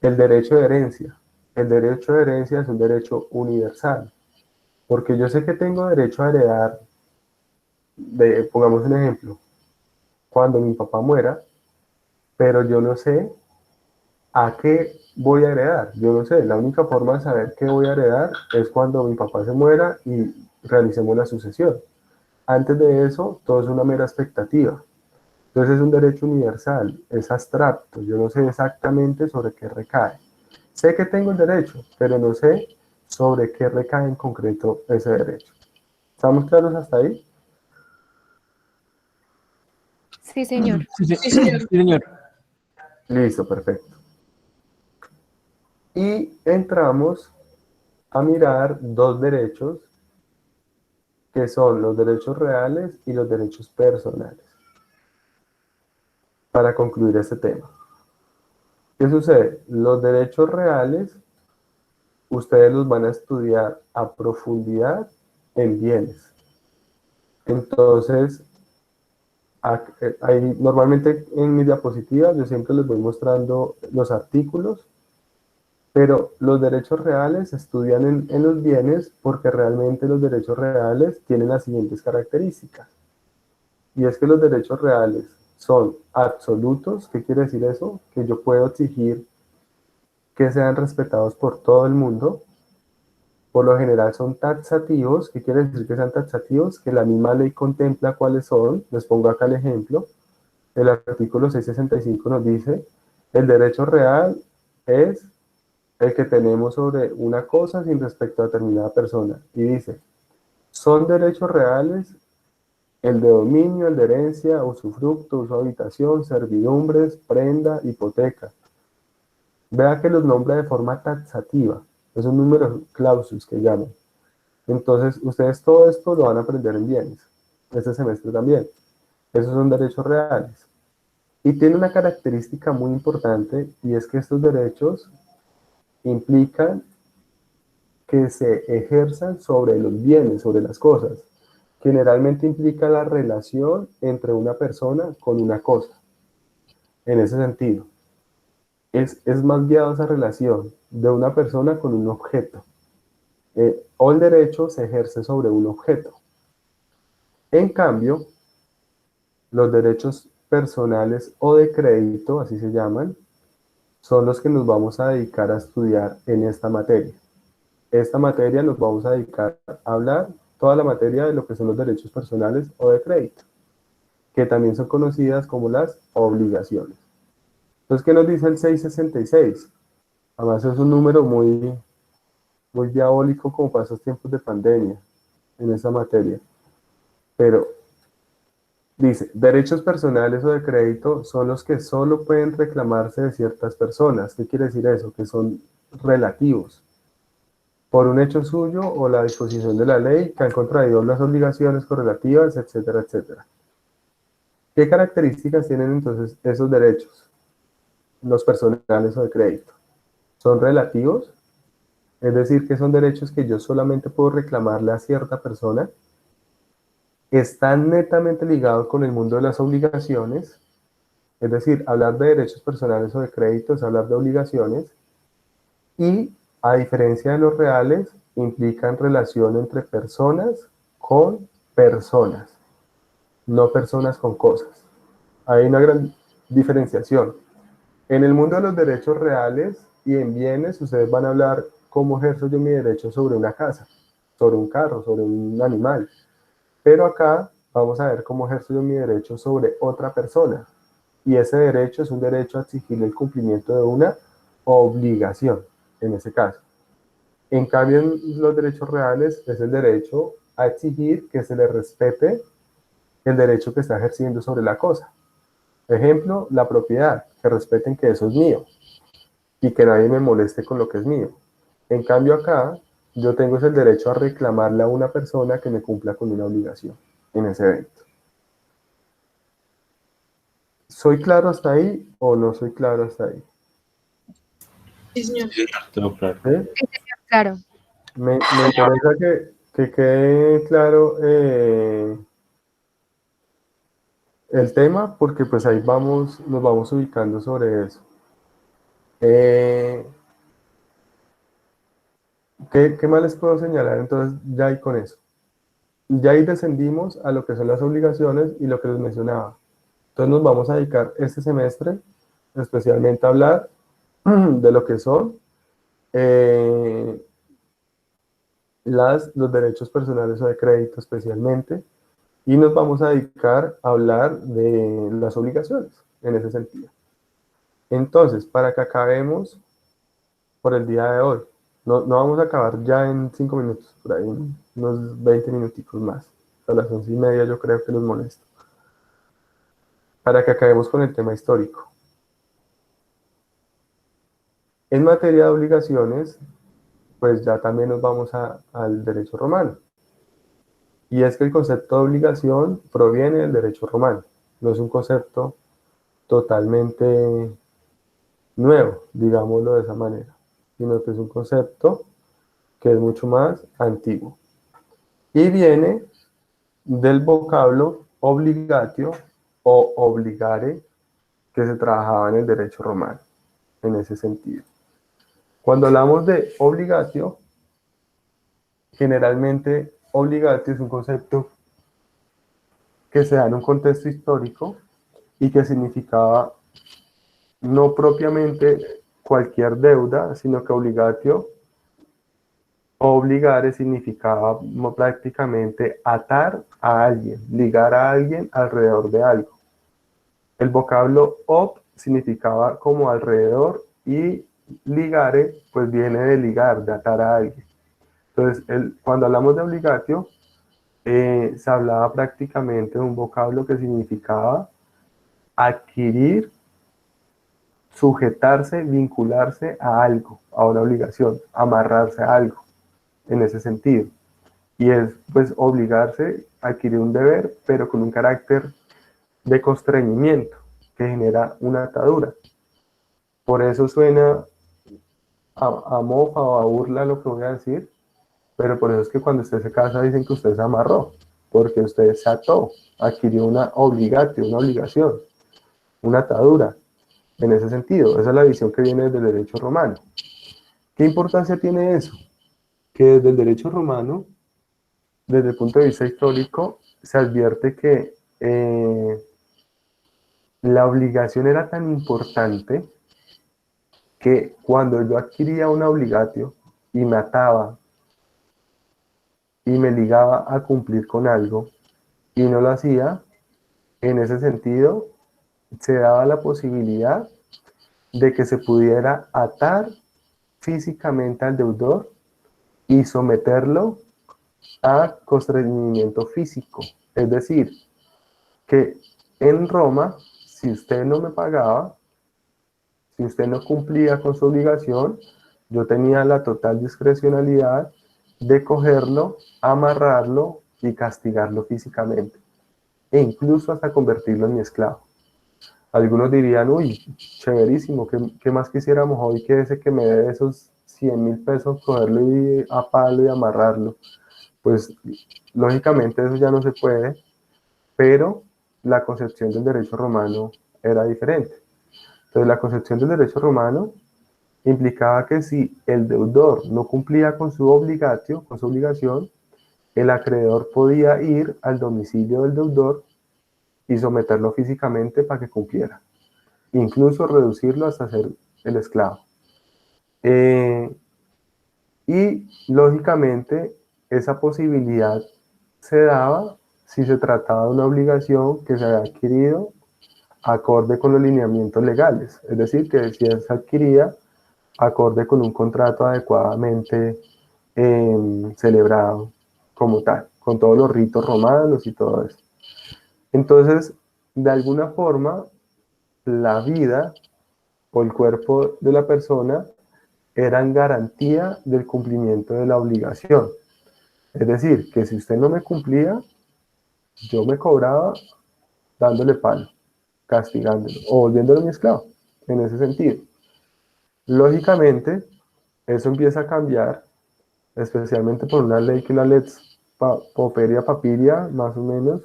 El derecho de herencia. El derecho de herencia es un derecho universal, porque yo sé que tengo derecho a heredar, pongamos un ejemplo, cuando mi papá muera, pero yo no sé a qué voy a heredar. Yo no sé, la única forma de saber qué voy a heredar es cuando mi papá se muera y realicemos la sucesión. Antes de eso, todo es una mera expectativa. Entonces es un derecho universal, es abstracto, yo no sé exactamente sobre qué recae. Sé que tengo el derecho, pero no sé sobre qué recae en concreto ese derecho. ¿Estamos claros hasta ahí? Sí, señor. Sí, señor. Sí, señor. Listo, perfecto. Y entramos a mirar 2 derechos, que son los derechos reales y los derechos personales, para concluir este tema. ¿Qué sucede? Los derechos reales, ustedes los van a estudiar a profundidad en bienes. Entonces, normalmente en mis diapositivas yo siempre les voy mostrando los artículos, pero los derechos reales se estudian en los bienes porque realmente los derechos reales tienen las siguientes características. Y es que los derechos reales son absolutos. ¿Qué quiere decir eso? Que yo puedo exigir que sean respetados por todo el mundo. Por lo general son taxativos. ¿Qué quiere decir que sean taxativos? Que la misma ley contempla cuáles son. Les pongo acá el ejemplo. El artículo 665 nos dice, el derecho real es el que tenemos sobre una cosa sin respecto a determinada persona. Y dice, son derechos reales el de dominio, el de herencia, usufructo, uso de habitación, servidumbres, prenda, hipoteca. Vea que los nombra de forma taxativa. Esos números clausus que llaman. Entonces, ustedes todo esto lo van a aprender en bienes. Este semestre también. Esos son derechos reales. Y tiene una característica muy importante, y es que estos derechos implican que se ejerzan sobre los bienes, sobre las cosas. Generalmente implica la relación entre una persona con una cosa. en ese sentido. Es más guiado esa relación de una persona con un objeto. O el derecho se ejerce sobre un objeto. En cambio, los derechos personales o de crédito, así se llaman, son los que nos vamos a dedicar a estudiar en esta materia. Esta materia nos vamos a dedicar a hablar toda la materia de lo que son los derechos personales o de crédito, que también son conocidas como las obligaciones. Entonces, ¿qué nos dice el 666? Además es un número muy diabólico como para esos tiempos de pandemia en esa materia. Pero dice, derechos personales o de crédito son los que solo pueden reclamarse de ciertas personas. ¿Qué quiere decir eso? Que son relativos. Por un hecho suyo o la disposición de la ley que han contraído las obligaciones correlativas, etcétera, etcétera. ¿Qué características tienen entonces esos derechos? Los personales o de crédito. Son relativos, es decir, que son derechos que yo solamente puedo reclamarle a cierta persona. Están netamente ligados con el mundo de las obligaciones, es decir, hablar de derechos personales o de crédito es hablar de obligaciones, y a diferencia de los reales, implican relación entre personas con personas, no personas con cosas. Hay una gran diferenciación. En el mundo de los derechos reales y en bienes, ustedes van a hablar cómo ejerzo yo mi derecho sobre una casa, sobre un carro, sobre un animal. Pero acá vamos a ver cómo ejerzo yo mi derecho sobre otra persona. Y ese derecho es un derecho a exigir el cumplimiento de una obligación, en ese caso. En cambio, en los derechos reales es el derecho a exigir que se le respete el derecho que está ejerciendo sobre la cosa. Ejemplo, la propiedad, que respeten que eso es mío y que nadie me moleste con lo que es mío. En cambio acá, yo tengo el derecho a reclamarle a una persona que me cumpla con una obligación en ese evento. ¿Soy claro hasta ahí o no soy claro hasta ahí? Sí, señor. Todo claro. ¿Sí? Claro. Me interesa que quede claro el tema, porque pues ahí nos vamos ubicando sobre eso. ¿Qué más les puedo señalar entonces ya ahí con eso? Ya ahí descendimos a lo que son las obligaciones y lo que les mencionaba. Entonces nos vamos a dedicar este semestre especialmente a hablar de lo que son los derechos personales o de crédito especialmente, y nos vamos a dedicar a hablar de las obligaciones en ese sentido. Entonces, para que acabemos por el día de hoy, no vamos a acabar ya en 5 minutos, por ahí unos 20 minuticos más. A las 11:30 yo creo que los molesto. Para que acabemos con el tema histórico. En materia de obligaciones, pues ya también nos vamos al derecho romano. Y es que el concepto de obligación proviene del derecho romano. No es un concepto totalmente nuevo, digámoslo de esa manera, sino que es un concepto que es mucho más antiguo. Y viene del vocablo obligatio o obligare, que se trabajaba en el derecho romano, en ese sentido. Cuando hablamos de obligatio, generalmente obligatio es un concepto que se da en un contexto histórico y que significaba no propiamente cualquier deuda, sino que obligatio o obligare significaba prácticamente atar a alguien, ligar a alguien alrededor de algo. El vocablo ob significaba como alrededor y ligare pues viene de ligar, de atar a alguien. Entonces, cuando hablamos de obligatio, se hablaba prácticamente de un vocablo que significaba adquirir, sujetarse, vincularse a algo, a una obligación, amarrarse a algo, en ese sentido. Y es pues obligarse a adquirir un deber, pero con un carácter de constreñimiento que genera una atadura. Por eso suena a mofa o a burla lo que voy a decir, pero por eso es que cuando usted se casa dicen que usted se amarró, porque usted se ató, adquirió una obligación, una atadura. en ese sentido. Esa es la visión que viene del derecho romano. ¿Qué importancia tiene eso? Que desde el derecho romano, desde el punto de vista histórico, se advierte que la obligación era tan importante que cuando yo adquiría una obligatio y me ataba y me ligaba a cumplir con algo y no lo hacía, en ese sentido se daba la posibilidad de que se pudiera atar físicamente al deudor y someterlo a constreñimiento físico. Es decir, que en Roma, si usted no me pagaba, si usted no cumplía con su obligación, yo tenía la total discrecionalidad de cogerlo, amarrarlo y castigarlo físicamente, e incluso hasta convertirlo en mi esclavo. Algunos dirían, uy, chéverísimo, ¿qué más quisiéramos hoy que ese que me dé esos 100.000 pesos, cogerlo y a palo y amarrarlo? Pues lógicamente eso ya no se puede, pero la concepción del derecho romano era diferente. Entonces la concepción del derecho romano implicaba que si el deudor no cumplía con su obligatio, con su obligación, el acreedor podía ir al domicilio del deudor y someterlo físicamente para que cumpliera, incluso reducirlo hasta ser el esclavo. Y lógicamente esa posibilidad se daba si se trataba de una obligación que se había adquirido acorde con los lineamientos legales, es decir, que si se adquiría acorde con un contrato adecuadamente celebrado como tal, con todos los ritos romanos y todo eso. Entonces, de alguna forma, la vida o el cuerpo de la persona eran garantía del cumplimiento de la obligación. Es decir, que si usted no me cumplía, yo me cobraba dándole palo, castigándolo o volviéndolo mi esclavo, en ese sentido. Lógicamente, eso empieza a cambiar, especialmente por una ley que es la Lex Pauperia Papiria, más o menos,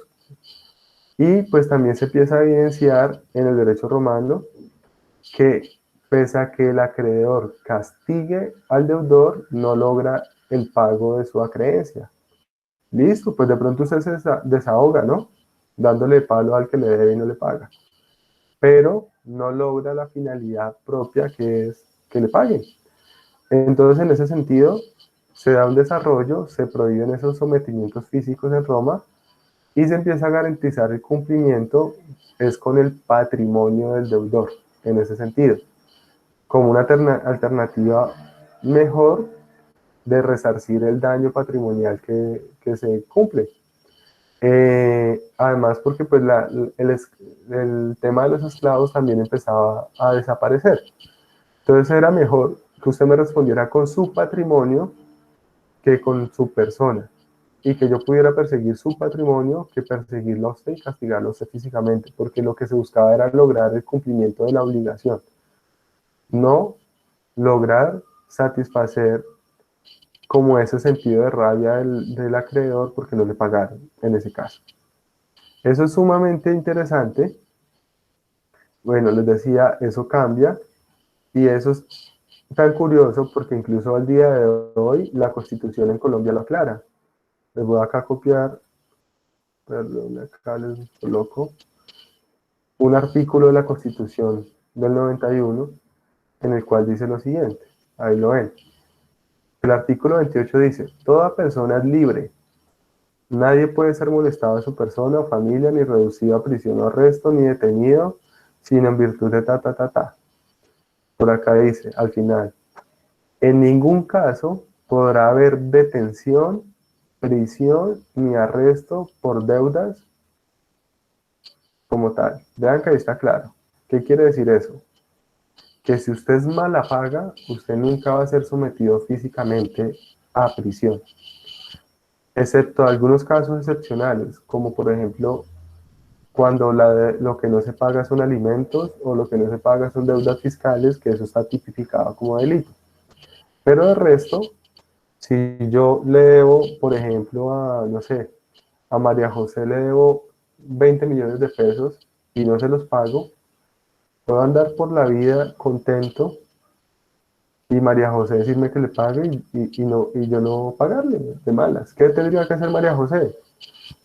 y pues también se empieza a evidenciar en el derecho romano que pese a que el acreedor castigue al deudor, no logra el pago de su acreencia. Listo, pues de pronto usted se desahoga, ¿no? Dándole palo al que le debe y no le paga. Pero no logra la finalidad propia que es que le paguen. Entonces, en ese sentido, se da un desarrollo, se prohíben esos sometimientos físicos en Roma y se empieza a garantizar el cumplimiento es con el patrimonio del deudor, en ese sentido, como una alternativa mejor de resarcir el daño patrimonial que se cumple. Además, porque pues el tema de los esclavos también empezaba a desaparecer. Entonces era mejor que usted me respondiera con su patrimonio que con su persona, y que yo pudiera perseguir su patrimonio que perseguirlo a usted y castigarlo a usted físicamente, porque lo que se buscaba era lograr el cumplimiento de la obligación, no lograr satisfacer como ese sentido de rabia del acreedor porque no le pagaron en ese caso. Eso es sumamente interesante. Bueno, les decía, eso cambia y eso es tan curioso porque incluso al día de hoy la Constitución en Colombia lo aclara. Les voy acá a copiar, perdón, acá les coloco un artículo de la Constitución del 91 en el cual dice lo siguiente, ahí lo ven. El artículo 28 dice, toda persona es libre, nadie puede ser molestado de su persona o familia, ni reducido a prisión o arresto, ni detenido, sino en virtud de ta. Por acá dice, al final, en ningún caso podrá haber detención, prisión, ni arresto por deudas como tal. Vean que ahí está claro. ¿Qué quiere decir eso? Que si usted es mala paga, usted nunca va a ser sometido físicamente a prisión, excepto algunos casos excepcionales, como por ejemplo, cuando lo que no se paga son alimentos o lo que no se paga son deudas fiscales, que eso está tipificado como delito. Pero de resto, si yo le debo, por ejemplo, no sé, a María José le debo 20 millones de pesos y no se los pago, puedo andar por la vida contento y María José decirme que le pague y yo no pagarle de malas. ¿Qué tendría que hacer María José?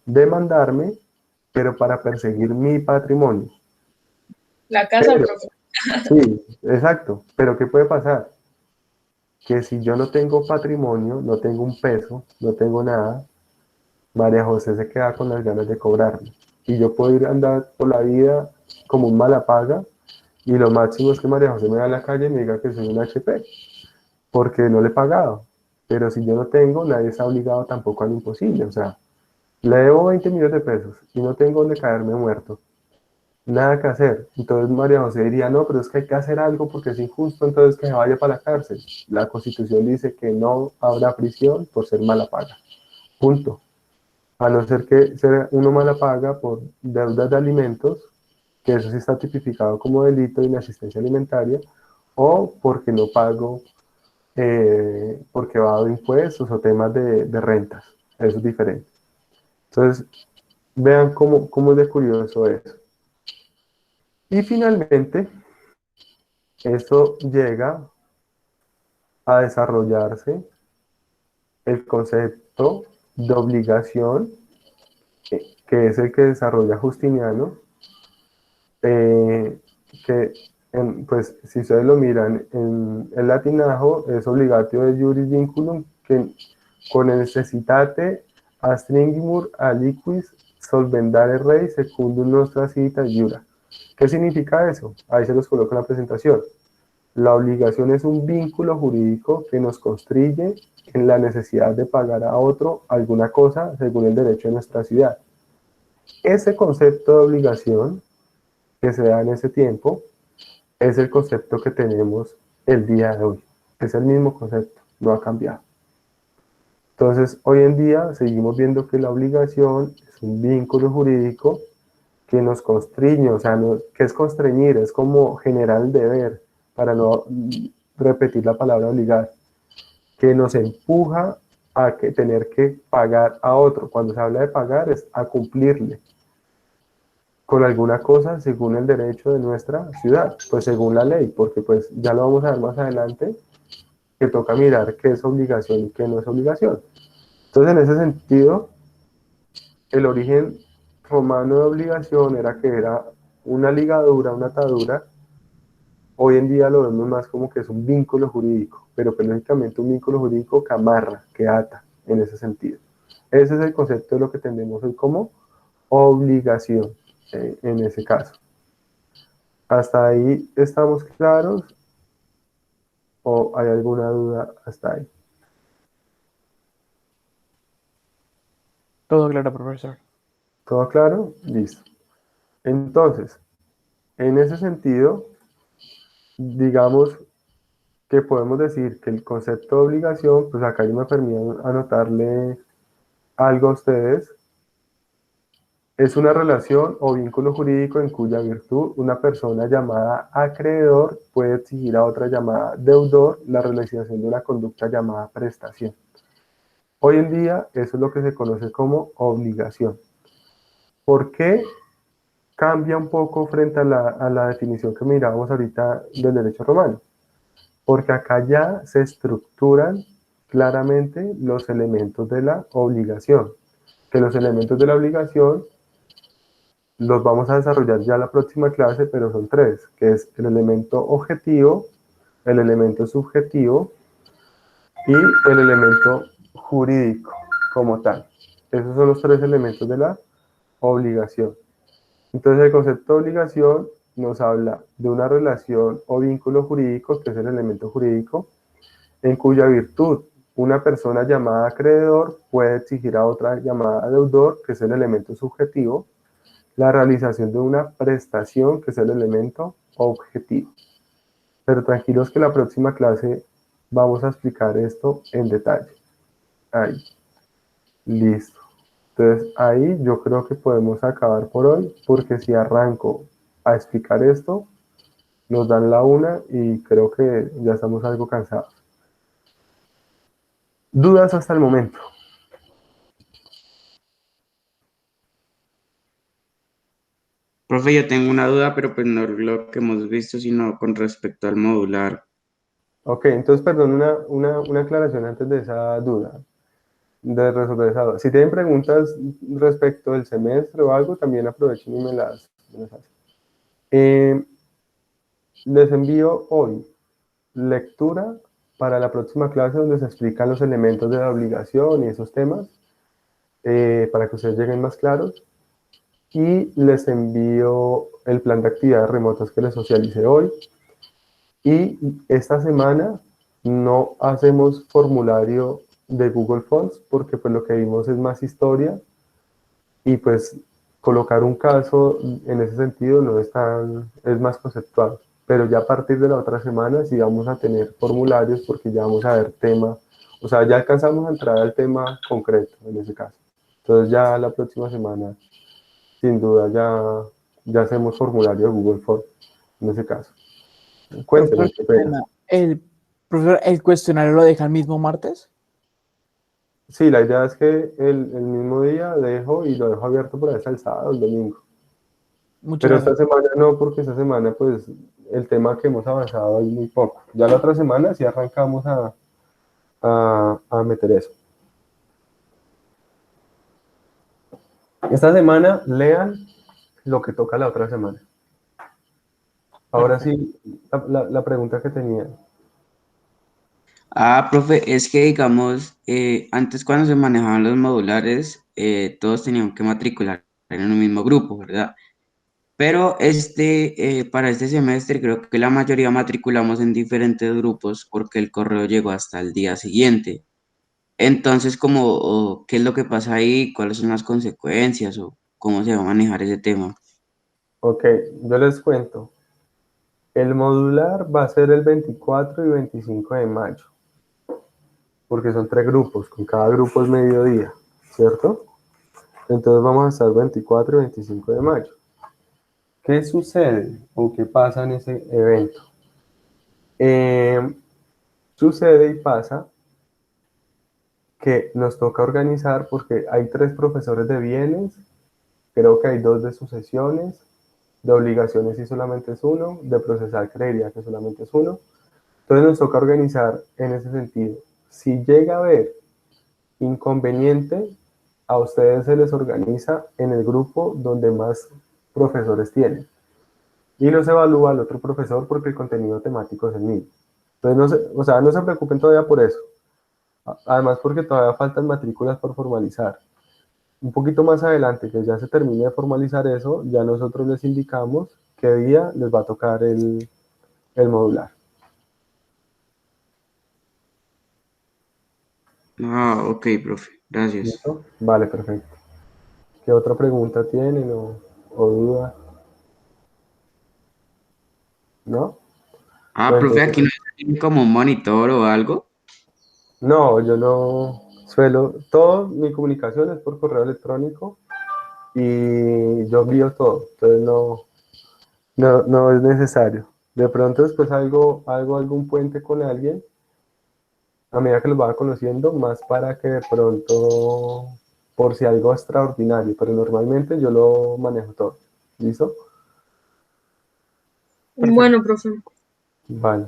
Demandarme, pero para perseguir mi patrimonio. La casa, Pero, profe. sí, exacto. Pero ¿qué puede pasar? Que si yo no tengo patrimonio, no tengo un peso, no tengo nada, María José se queda con las ganas de cobrarme. Y yo puedo ir a andar por la vida como un mala paga y lo máximo es que María José me vea a la calle y me diga que soy un HP, porque no le he pagado. Pero si yo no tengo, nadie está obligado tampoco a lo imposible. O sea, le debo 20 millones de pesos y no tengo donde caerme muerto. Nada que hacer. Entonces María José diría, no, pero es que hay que hacer algo porque es injusto, entonces que se vaya para la cárcel. La Constitución dice que no habrá prisión por ser mala paga. Punto. A no ser que sea uno mala paga por deudas de alimentos, que eso sí está tipificado como delito de inasistencia alimentaria, o porque no pago, porque va de impuestos o temas de rentas. Eso es diferente. Entonces, vean cómo es de curioso eso. Y finalmente, esto llega a desarrollarse el concepto de obligación, que es el que desarrolla Justiniano, que pues si ustedes lo miran en el latinajo es obligatio de juris vinculum, que con necessitate astringimur aliquis solvendare rei secundum nostra cita jura. ¿Qué significa eso? Ahí se los coloco en la presentación. La obligación es un vínculo jurídico que nos constriñe en la necesidad de pagar a otro alguna cosa según el derecho de nuestra ciudad. Ese concepto de obligación que se da en ese tiempo es el concepto que tenemos el día de hoy. Es el mismo concepto, no ha cambiado. Entonces, hoy en día seguimos viendo que la obligación es un vínculo jurídico que nos constriñe, o sea, que es constreñir, es como generar el deber, para no repetir la palabra obligar, que nos empuja a tener que pagar a otro. Cuando se habla de pagar es a cumplirle con alguna cosa según el derecho de nuestra ciudad, pues según la ley, porque pues ya lo vamos a ver más adelante, que toca mirar qué es obligación y qué no es obligación. Entonces, en ese sentido, el origen romano de obligación era que era una ligadura, una atadura. Hoy en día lo vemos más como que es un vínculo jurídico, pero lógicamente un vínculo jurídico que amarra, que ata, en ese sentido. Ese es el concepto de lo que tenemos hoy como obligación, en ese caso. ¿Hasta ahí estamos claros? ¿O hay alguna duda hasta ahí? Todo claro, profesor. ¿Todo claro? Listo. Entonces, en ese sentido, digamos que podemos decir que el concepto de obligación, pues acá yo me permito anotarle algo a ustedes, es una relación o vínculo jurídico en cuya virtud una persona llamada acreedor puede exigir a otra llamada deudor la realización de una conducta llamada prestación. Hoy en día eso es lo que se conoce como obligación. ¿Por qué cambia un poco frente a la definición que mirábamos ahorita del derecho romano? Porque acá ya se estructuran claramente los elementos de la obligación, que los elementos de la obligación los vamos a desarrollar ya en la próxima clase, pero son tres, que es el elemento objetivo, el elemento subjetivo y el elemento jurídico como tal. Esos son los tres elementos de la obligación. Entonces el concepto de obligación nos habla de una relación o vínculo jurídico, que es el elemento jurídico, en cuya virtud una persona llamada acreedor puede exigir a otra llamada deudor, que es el elemento subjetivo, la realización de una prestación, que es el elemento objetivo. Pero tranquilos que la próxima clase vamos a explicar esto en detalle. Ahí. Listo. Entonces ahí yo creo que podemos acabar por hoy, porque si arranco a explicar esto, nos dan la una y creo que ya estamos algo cansados. ¿Dudas hasta el momento? Profe, yo tengo una duda, pero pues no lo que hemos visto, sino con respecto al modular. Ok, entonces, perdón, una aclaración antes de esa duda, de resolver esa duda. Si tienen preguntas respecto del semestre o algo, también aprovechen y me las hacen. Les envío hoy lectura para la próxima clase donde se explican los elementos de la obligación y esos temas, para que ustedes lleguen más claros. Y les envío el plan de actividades remotas que les socialicé hoy. Y esta semana no hacemos formulario de Google Forms porque pues lo que vimos es más historia y pues colocar un caso en ese sentido no es tan, es más conceptual. Pero ya a partir de la otra semana sí vamos a tener formularios porque ya vamos a ver tema, o sea, ya alcanzamos a entrar al tema concreto en ese caso. Entonces ya la próxima semana, sin duda, ya hacemos formulario de Google Forms en ese caso. Cuéntenme, qué pena. Profesor, ¿el cuestionario lo deja el mismo martes? Sí, la idea es que el mismo día dejo y lo dejo abierto por ahí hasta el sábado, el domingo. Muchas Pero gracias. esta semana no, porque esta semana pues el tema que hemos avanzado es muy poco. Ya la otra semana sí arrancamos a meter eso. Esta semana lean lo que toca la otra semana. Ahora sí, la pregunta que tenía. Ah, profe, es que digamos, antes cuando se manejaban los modulares, todos tenían que matricular en un mismo grupo, ¿verdad? Pero para este semestre creo que la mayoría matriculamos en diferentes grupos porque el correo llegó hasta el día siguiente. Entonces, ¿qué es lo que pasa ahí? ¿Cuáles son las consecuencias o cómo se va a manejar ese tema? Ok, yo les cuento. El modular va a ser el 24 y 25 de mayo, porque son 3 grupos, con cada grupo es mediodía, ¿cierto? Entonces vamos a estar 24 y 25 de mayo. ¿Qué sucede o qué pasa en ese evento? Sucede y pasa que nos toca organizar porque hay 3 profesores de bienes, creo que hay 2 de sucesiones, de obligaciones y solamente es uno, de procesal creería que solamente es uno. Entonces nos toca organizar en ese sentido. Si llega a haber inconveniente, a ustedes se les organiza en el grupo donde más profesores tienen. Y los evalúa el otro profesor porque el contenido temático es el mismo. Entonces, no se preocupen todavía por eso. Además, porque todavía faltan matrículas por formalizar. Un poquito más adelante, que ya se termine de formalizar eso, ya nosotros les indicamos qué día les va a tocar el modular. Ah, ok, profe, gracias. ¿Listo? Vale, perfecto. ¿Qué otra pregunta tienen o duda? ¿No? Ah, Pues profe, aquí no entonces, hay como un monitor o algo. no, yo no suelo, todo mi comunicación es por correo electrónico y yo envío todo, entonces no es necesario. De pronto después hago algún puente con alguien a medida que los vaya conociendo, más para que de pronto, por si algo extraordinario, pero normalmente yo lo manejo todo. ¿Listo? Bueno, profe. Vale.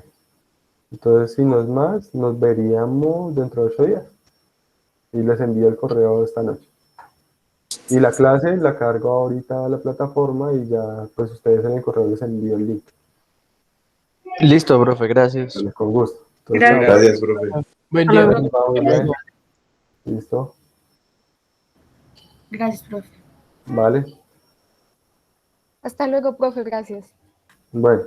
Entonces, si no es más, nos veríamos dentro de 8 días. Y les envío el correo esta noche. Y la clase la cargo ahorita a la plataforma y ya, pues ustedes en el correo les envío el link. Listo, profe, gracias. Vale, con gusto. Gracias. chao. Gracias, profe. Buen día. Que les va muy bien. ¿Listo? Gracias, profe. Vale. Hasta luego, profe, gracias. Bueno.